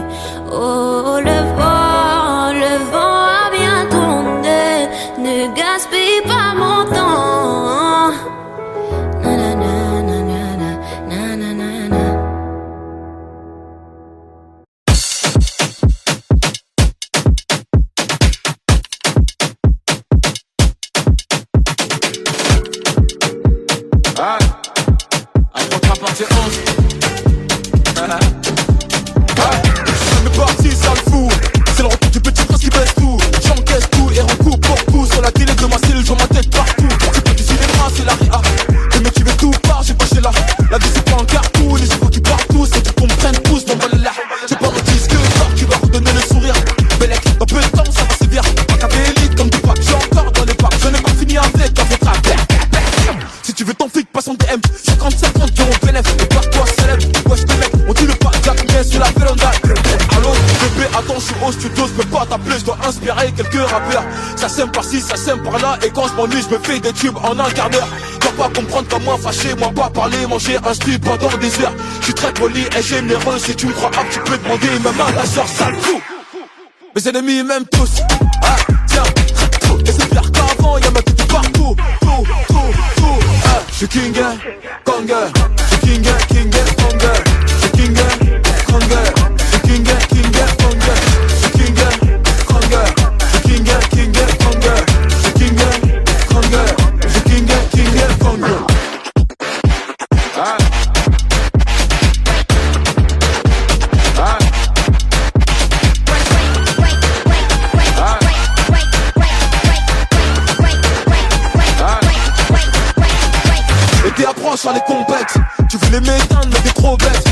Oh, le vent a bien tourné. Ne gaspille pas mon temps. Na na na na na na na na na. Partie 11. On est parti, ça le fout. C'est le retour du petit prince qui baisse tout. J'encaisse tout et recoupe pour coup. Sur la télé de ma cellule, je ma tête partout. C'est pas du cinéma, c'est la RIA. Les mecs qui veulent tout part, j'ai pas chez là. La vie c'est pas un carton, les chevaux qui partent tous. C'est qu'ils comprennent tous, non voilà là. C'est pas mon disque d'or qui va redonner le sourire. Bellec, dans peu de temps, ça va sévir. Pas qu'à élite comme du pack, j'ai encore dans les packs. Je n'ai pas fini avec un votre affaire. Si tu veux ton flic, passe en DM. 50-50 qui ont bénéf. Et par toi célèbre. Wesh les mecs, on dit le pas Jack bien sur la véranda. Allô, bébé, attends, je suis au studio, je peux pas t'appeler, je dois inspirer quelques rappeurs. Ça sème par-ci, ça sème par-là. Et quand je m'ennuie, je me fais des tubes en un quart d'heure. Dois pas comprendre qu'à moi fâché, moi pas parler, manger un strip pendant des heures. Je suis très poli et généreux. Si tu me crois tu peux demander même à la soeur, sale fou. Mes ennemis m'aiment tous. Ah, tiens, et c'est pire qu'avant, y'a ma tête partout. Je suis king, Konger. Je suis king, Konger. Je suis king, Konger. Je suis king, Konger. Je suis king, Konger. Je suis king, Konger. Je suis king, Konger. Je suis king, Konger. Et approche sur les compètes. Tu voulais m'éteindre mais t'es trop bête.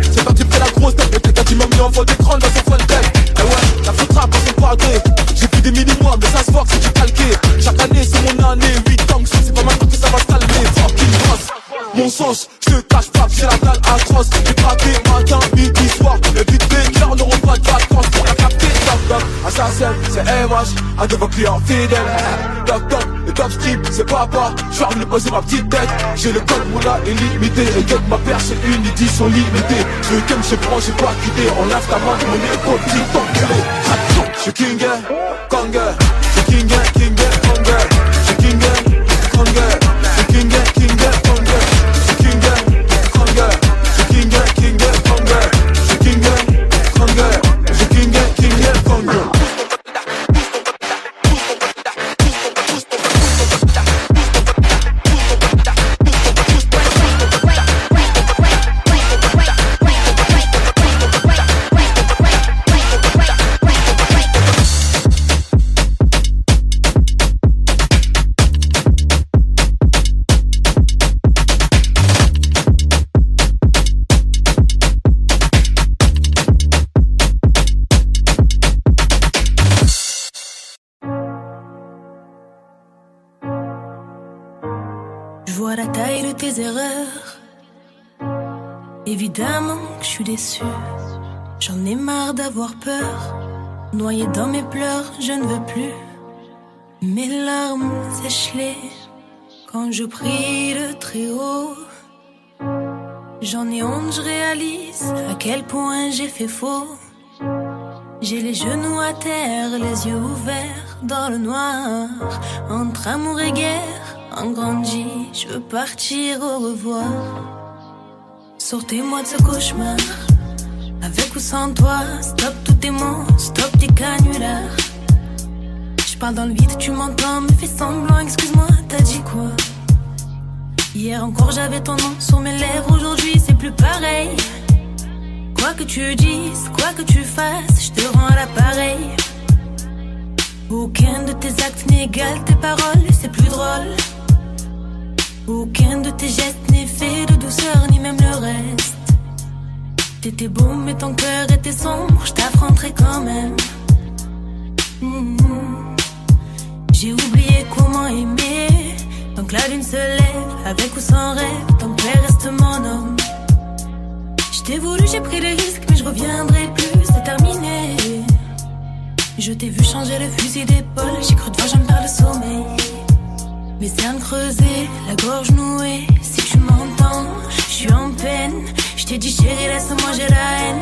C'est parti près la grosse tête. Le t'as dit m'a mis en vol d'écran dans son fun tech. Eh ouais, la faute rap à son parler. J'ai pris des mini-mois mais ça se voit que c'est du calqué. Chaque année années, 8 ans que ça, c'est pas maintenant que ça va se calmer. Fucking boss, mon sens, je te cache pas que j'ai la dalle atroce. J'ai braqué matin, midi, soir. Les beatmakers n'auront pas de vacances. Pour la capter, toc toc, assassin, c'est MH. Un de vos clients fidèles. Toc toc, le top strip, c'est papa. Je vais venir poser ma petite tête. J'ai le code moula illimité. Et que ma paire, c'est une édition limitée. Je ken, je prends, j'ai pas quitté. On lève ta main, mon épaule, petit enculé. Je king, Kong, je king, Kong, je king, Kong, je king, Kong, je king, Kong, je king, Kong, je king, Kong, je king, Kong. Je vois la taille de tes erreurs. Évidemment que je suis déçue. J'en ai marre d'avoir peur. Noyé dans mes pleurs, je ne veux plus. Mes larmes sèchent-les quand je prie le très haut. J'en ai honte, je réalise à quel point j'ai fait faux. J'ai les genoux à terre, les yeux ouverts dans le noir. Entre amour et guerre, en grandi, je veux partir au revoir. Sortez-moi de ce cauchemar, avec ou sans toi. Stop tous tes mots, stop tes canulars. Je parle dans le vide, tu m'entends, me fais semblant, excuse-moi, t'as dit quoi? Hier encore j'avais ton nom sur mes lèvres, aujourd'hui c'est plus pareil. Quoi que tu dises, quoi que tu fasses, je te rends l'appareil. Aucun de tes actes n'égale tes paroles, c'est plus drôle. Aucun de tes gestes n'est fait de douceur, ni même le reste. T'étais beau mais ton cœur était sombre, je t'affronterai quand même. J'ai oublié comment aimer. Tant que la lune se lève, avec ou sans rêve, ton père reste mon homme. Je t'ai voulu, j'ai pris des risques, mais je reviendrai plus, c'est terminé. Je t'ai vu changer le fusil d'épaule, j'ai cru devoir, j'en perds le sommeil. Mes cernes creusées, la gorge nouée, si tu m'entends, je suis en peine. Je t'ai dit chérie, laisse-moi, j'ai la haine.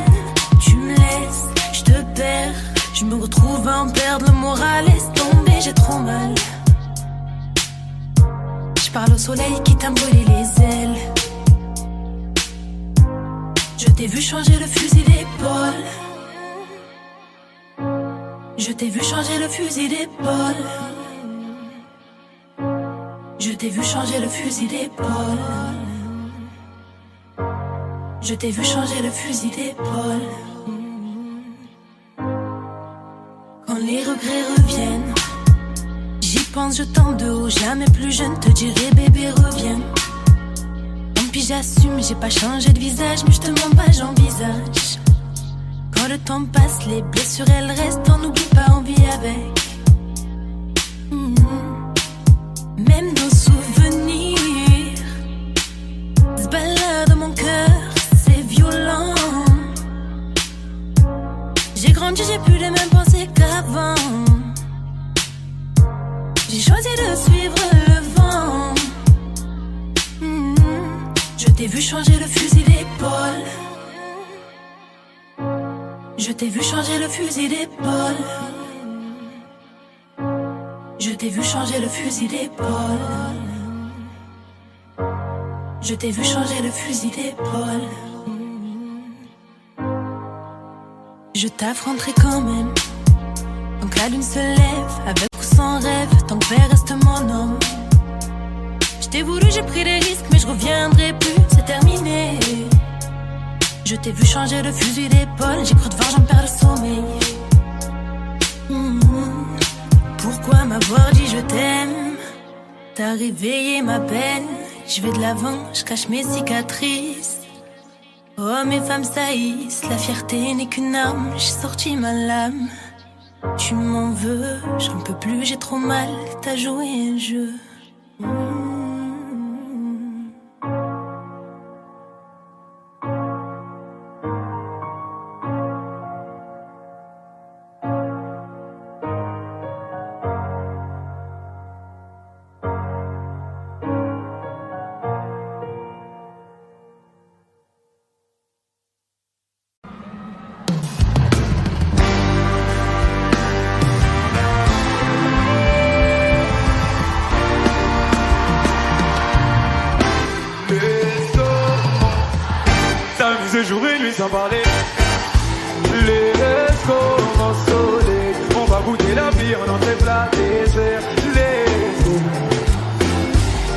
Tu me laisses, je te perds. Je me retrouve à en perdre le moral, laisse tomber, j'ai trop mal. Je parle au soleil qui t'a brûlé les ailes. Je t'ai vu changer le fusil d'épaule. Je t'ai vu changer le fusil d'épaule. Je t'ai vu changer le fusil d'épaule. Je t'ai vu changer le fusil d'épaule. Quand les regrets reviennent, j'y pense, je tente de haut. Jamais plus je ne te dirai bébé reviens. Tant pis j'assume, j'ai pas changé de visage, mais je te mens pas, j'envisage. Quand le temps passe, les blessures elles restent, on n'oublie pas, on vit avec. Même nos souvenirs se baladent dans mon cœur, c'est violent. J'ai grandi, j'ai plus les mêmes pensées qu'avant. J'ai choisi de suivre le vent. Je t'ai vu changer le fusil d'épaule. Je t'ai vu changer le fusil d'épaule. Je t'ai vu changer le fusil d'épaule. Je t'ai vu changer le fusil d'épaule. Je t'affronterai quand même. Tant que la lune se lève, avec ou sans rêve, tant que père reste mon homme. Je t'ai voulu, j'ai pris des risques, mais je reviendrai plus, c'est terminé. Je t'ai vu changer le fusil d'épaule, j'ai cru devoir, j'en perds le sommeil. Pourquoi m'avoir dit je t'aime? T'as réveillé ma peine. Je vais de l'avant, je cache mes cicatrices. Oh mes femmes saillissent, la fierté n'est qu'une arme, j'ai sorti ma lame. Tu m'en veux, j'en peux plus, j'ai trop mal, t'as joué un jeu. S'amuser jour et nuit sans parler. Laisse commencer. On va goûter la vie en entrée plat dessert. Laisse.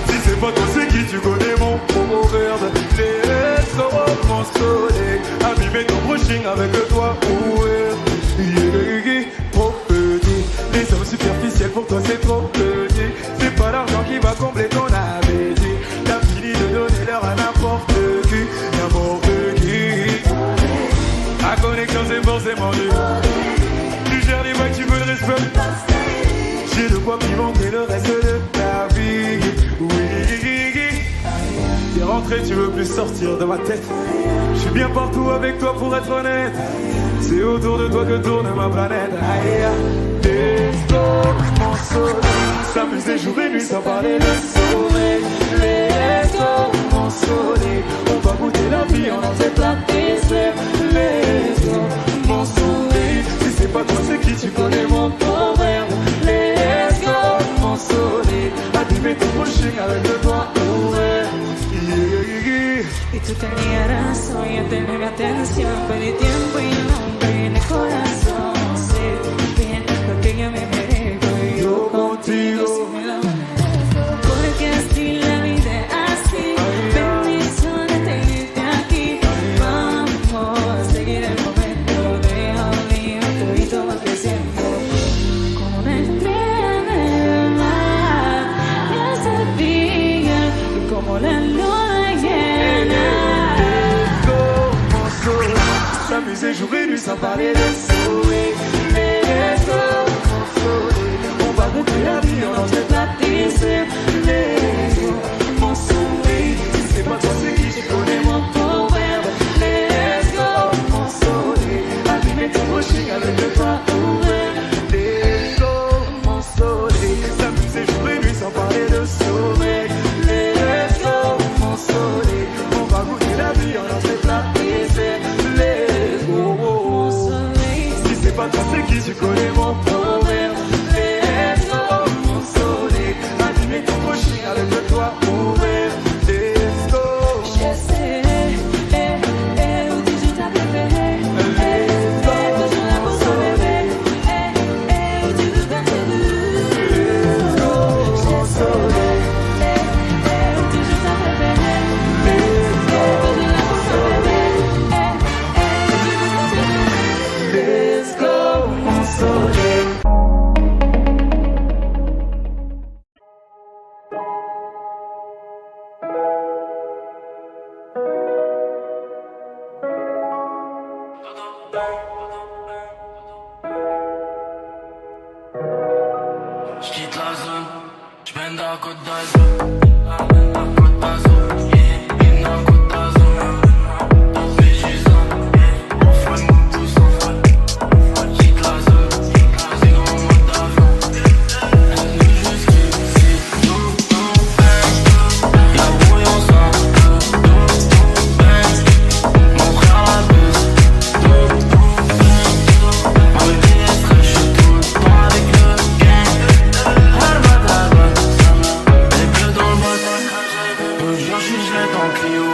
Si c'est pas toi c'est qui tu connais mon proverbe. Laisse commencer. Abîmer ton brushing avec le doigt ouvert. Trop petit. Les hommes superficiels pour toi c'est trop petit. C'est pas l'argent qui va combler ton appétit. T'as fini de donner l'heure à n'importe qui. La connexion c'est forcément dur. Tu gères les vagues, tu veux le respect. J'ai de quoi pimenter le reste de ta vie. Oui. T'es rentré, tu veux plus sortir de ma tête. Je suis bien partout avec toi pour être honnête. C'est autour de toi que tourne ma planète. Let's go, mon soleil. S'amuser jour et nuit sans parler de sommeil. Let's go, mon soleil. On va goûter la vie en entrée plat dessert. Let's go, mon soleil. Si c'est pas toi c'est qui tu connais mon proverbe. Let's go, mon soleil. Abîmer ton brushing avec le doigt ouvert. Y tú tenías razón, yo tenía mi atención, perdí tiempo y un hombre en el corazón. Sé bien lo que yo me merezco y yo contigo sí me lo merezco. Porque así la vida es así, bendición de tenerte aquí. Vamos a seguir el momento, deja olvidar y todo va creciendo. Como una estrella del mar, yo sabía que como la luna llena. S'amuser jour et nuit sans parler de soleil. Let's go, mon soleil. On va goûter la vie en entrée plat dessert. Let's go, mon soleil. Si c'est pas toi c'est qui tu connais mon proverbe. Let's go, mon soleil. Abîmer ton brushing avec le doigt ouvert. Let's go, mon soleil. S'amuser jour et nuit sans parler de sommeil. Let's go, mon soleil. On va goûter la vie en entrée plat dessert. Pas toi c'est qui tu connais mon proverbe. Let's go, mon soleil. Abîmer ton brushing avec le doigt ouvert. Let's go. Je sais, où tu joues ta préférée. Toujours là pour toi bébé. Où tu veux faire tes vues. Let's go, mon soleil. Où tu joues ta préférée. Toujours là pour toi bébé. Let's go, mon soleil. J'quitte la zone, j'mène à Côte d'Azur. Côte d'Azur, in a Côte d'Azur. Mais j'suis là, on fait mon pouce en fait. J'quitte la zone, c'est dans mon mode d'avion. Laisse-nous jusqu'ici, tout y'a brouillon ça, mon frère la buse. Ma baby est fraîche, j'suis tout le temps avec le gang. Elle pleut dans le bas, le jour j'suis gelé dans le Clio.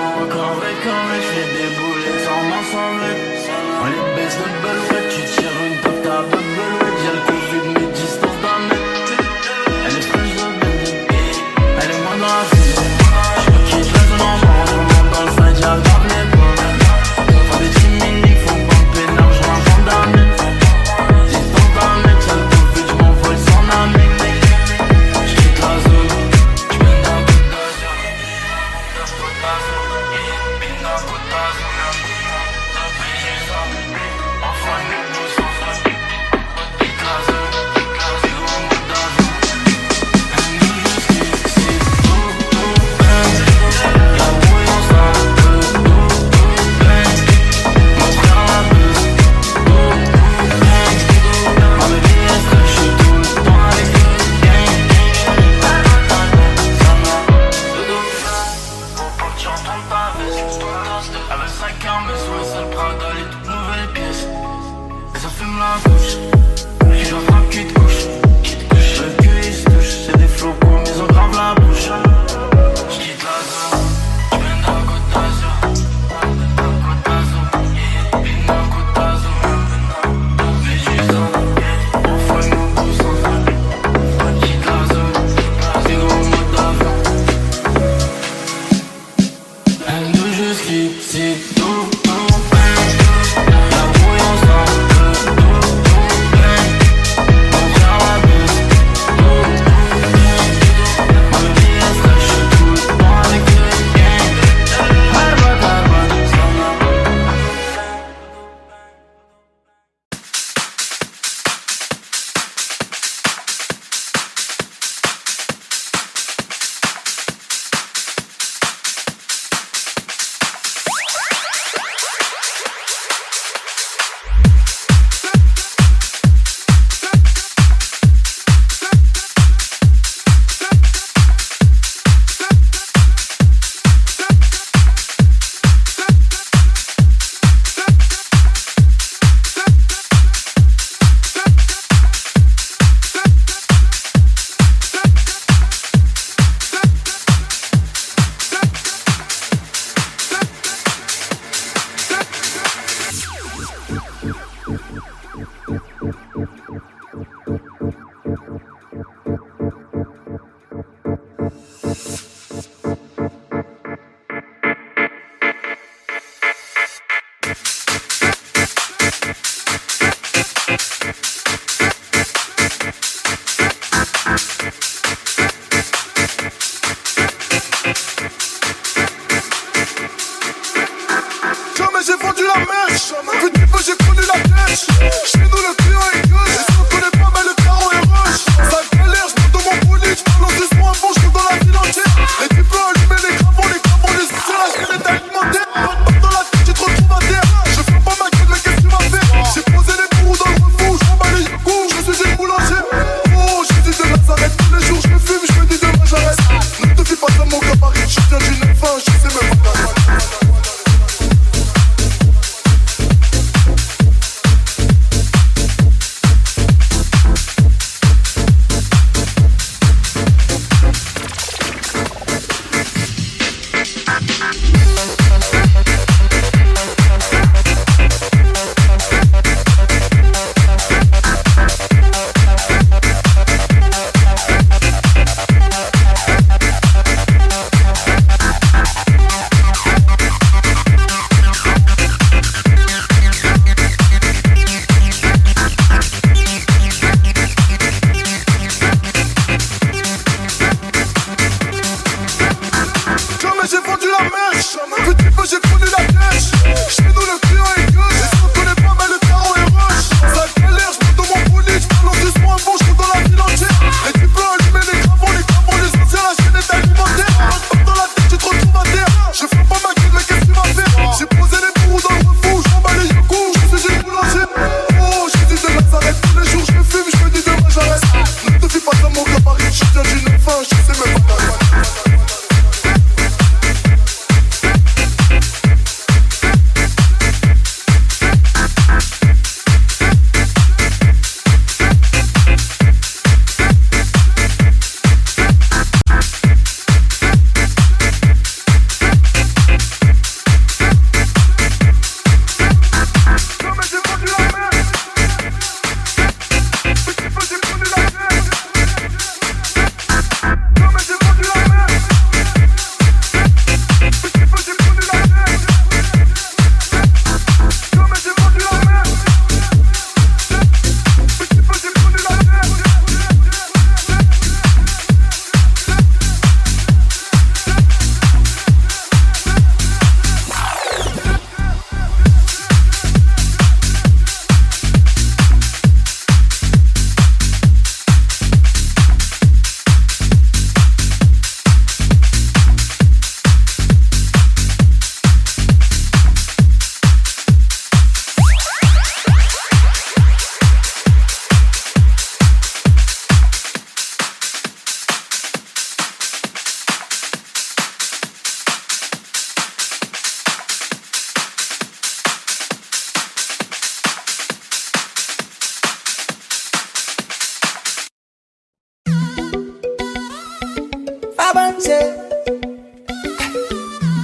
Kabanze.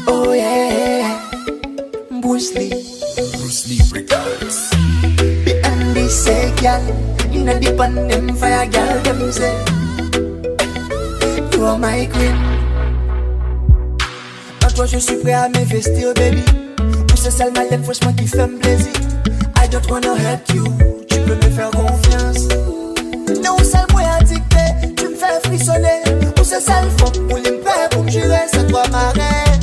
Oh yeah, Bruce Lee. Bruce Lee Records. Behind the say girl, inna the pan them fire girl them say you are my queen. En toi je suis prêt à m'investir baby. Pour ce sale malin franchement qui fait me plaisir. I don't wanna hurt you, tu peux me faire confiance. Non sale moi addicté, tu me fais frissonner. Pour ce sale fond, pour les pères, pour me jurer, c'est toi ma reine.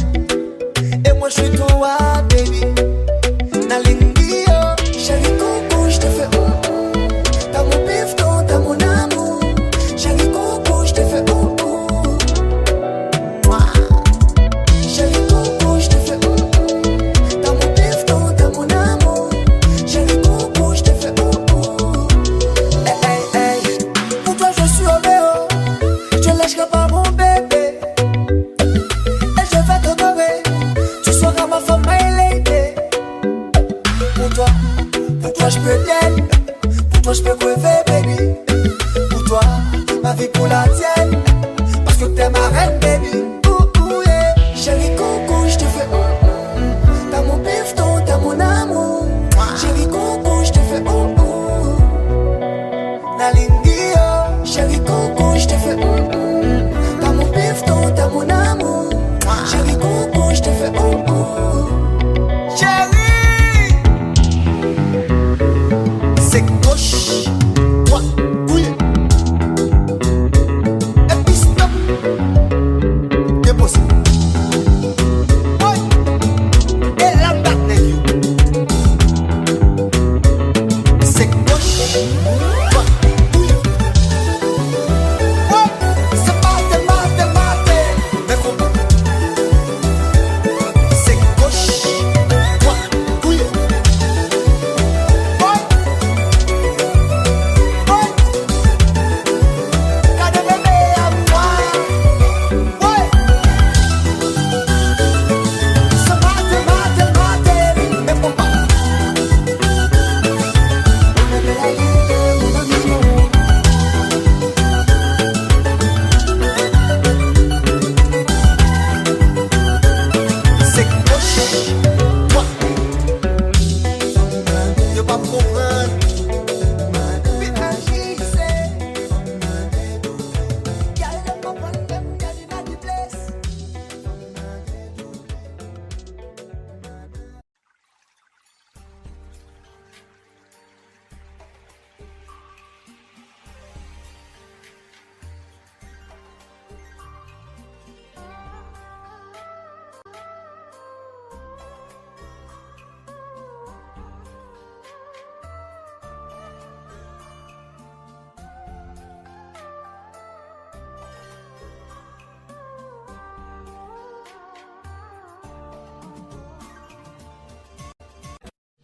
Et moi je suis toi baby. Nalingi oh, chérie coco, je te fais t'as mon bifton, t'as mon amour. Chérie coco, je te fais Chérie coco, je te fais t'as mon bifton, t'as mon amour. Chérie coco, je te fais hey, hey, hey. Pour toi je suis Roméo, je lâcherai pas mon bébé. Et je vais t'adorer, tu seras ma femme my lady. Pour toi je peux t'aider. Pour toi je peux crever baby. Pour toi, ma vie pour la tienne. Parce que t'es ma reine baby. Yeah. Chérie coco, je te fais t'as mon bifton, t'as mon amour. Chérie coco, je te fais Nalingi oh. Chérie coco, je te fais t'as mon bifton, t'as mon amour. Chérie coco, je te fais Chérie, c'est gauche, droite, oui. Et puis stop. Dépose. Oui. Et la batte n'est you. C'est gauche, droite, oui. Oui. C'est mate. Mais comment? C'est gauche, droite, oui.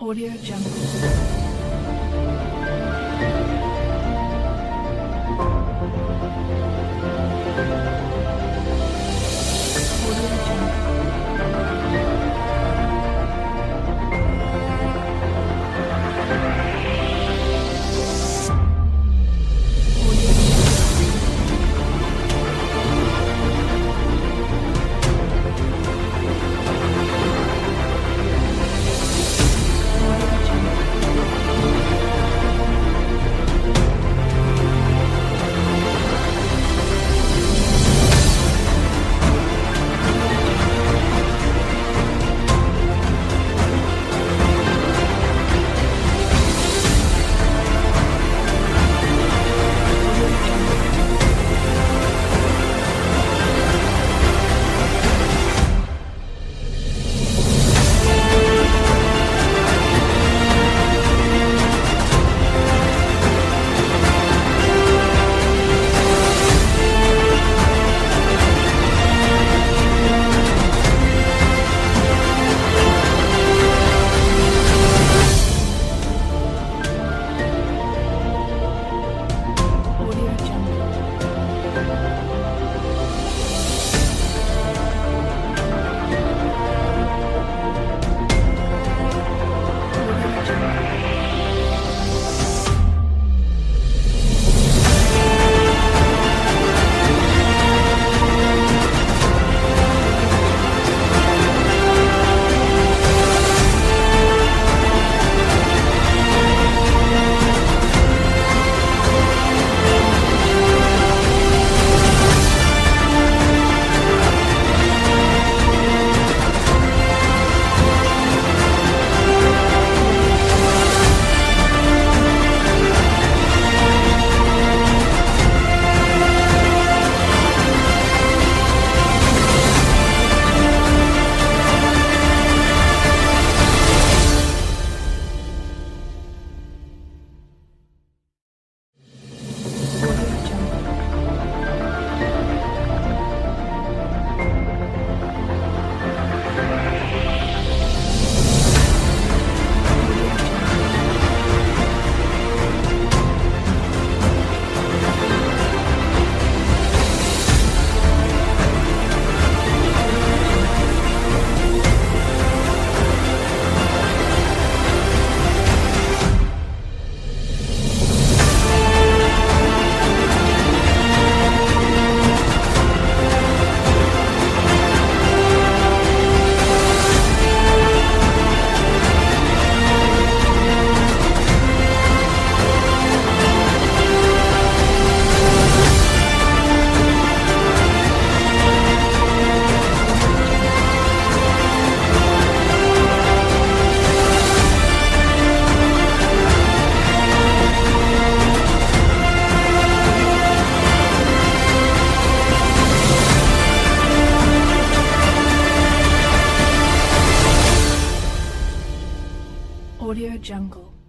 Audio Jungle. Jungle.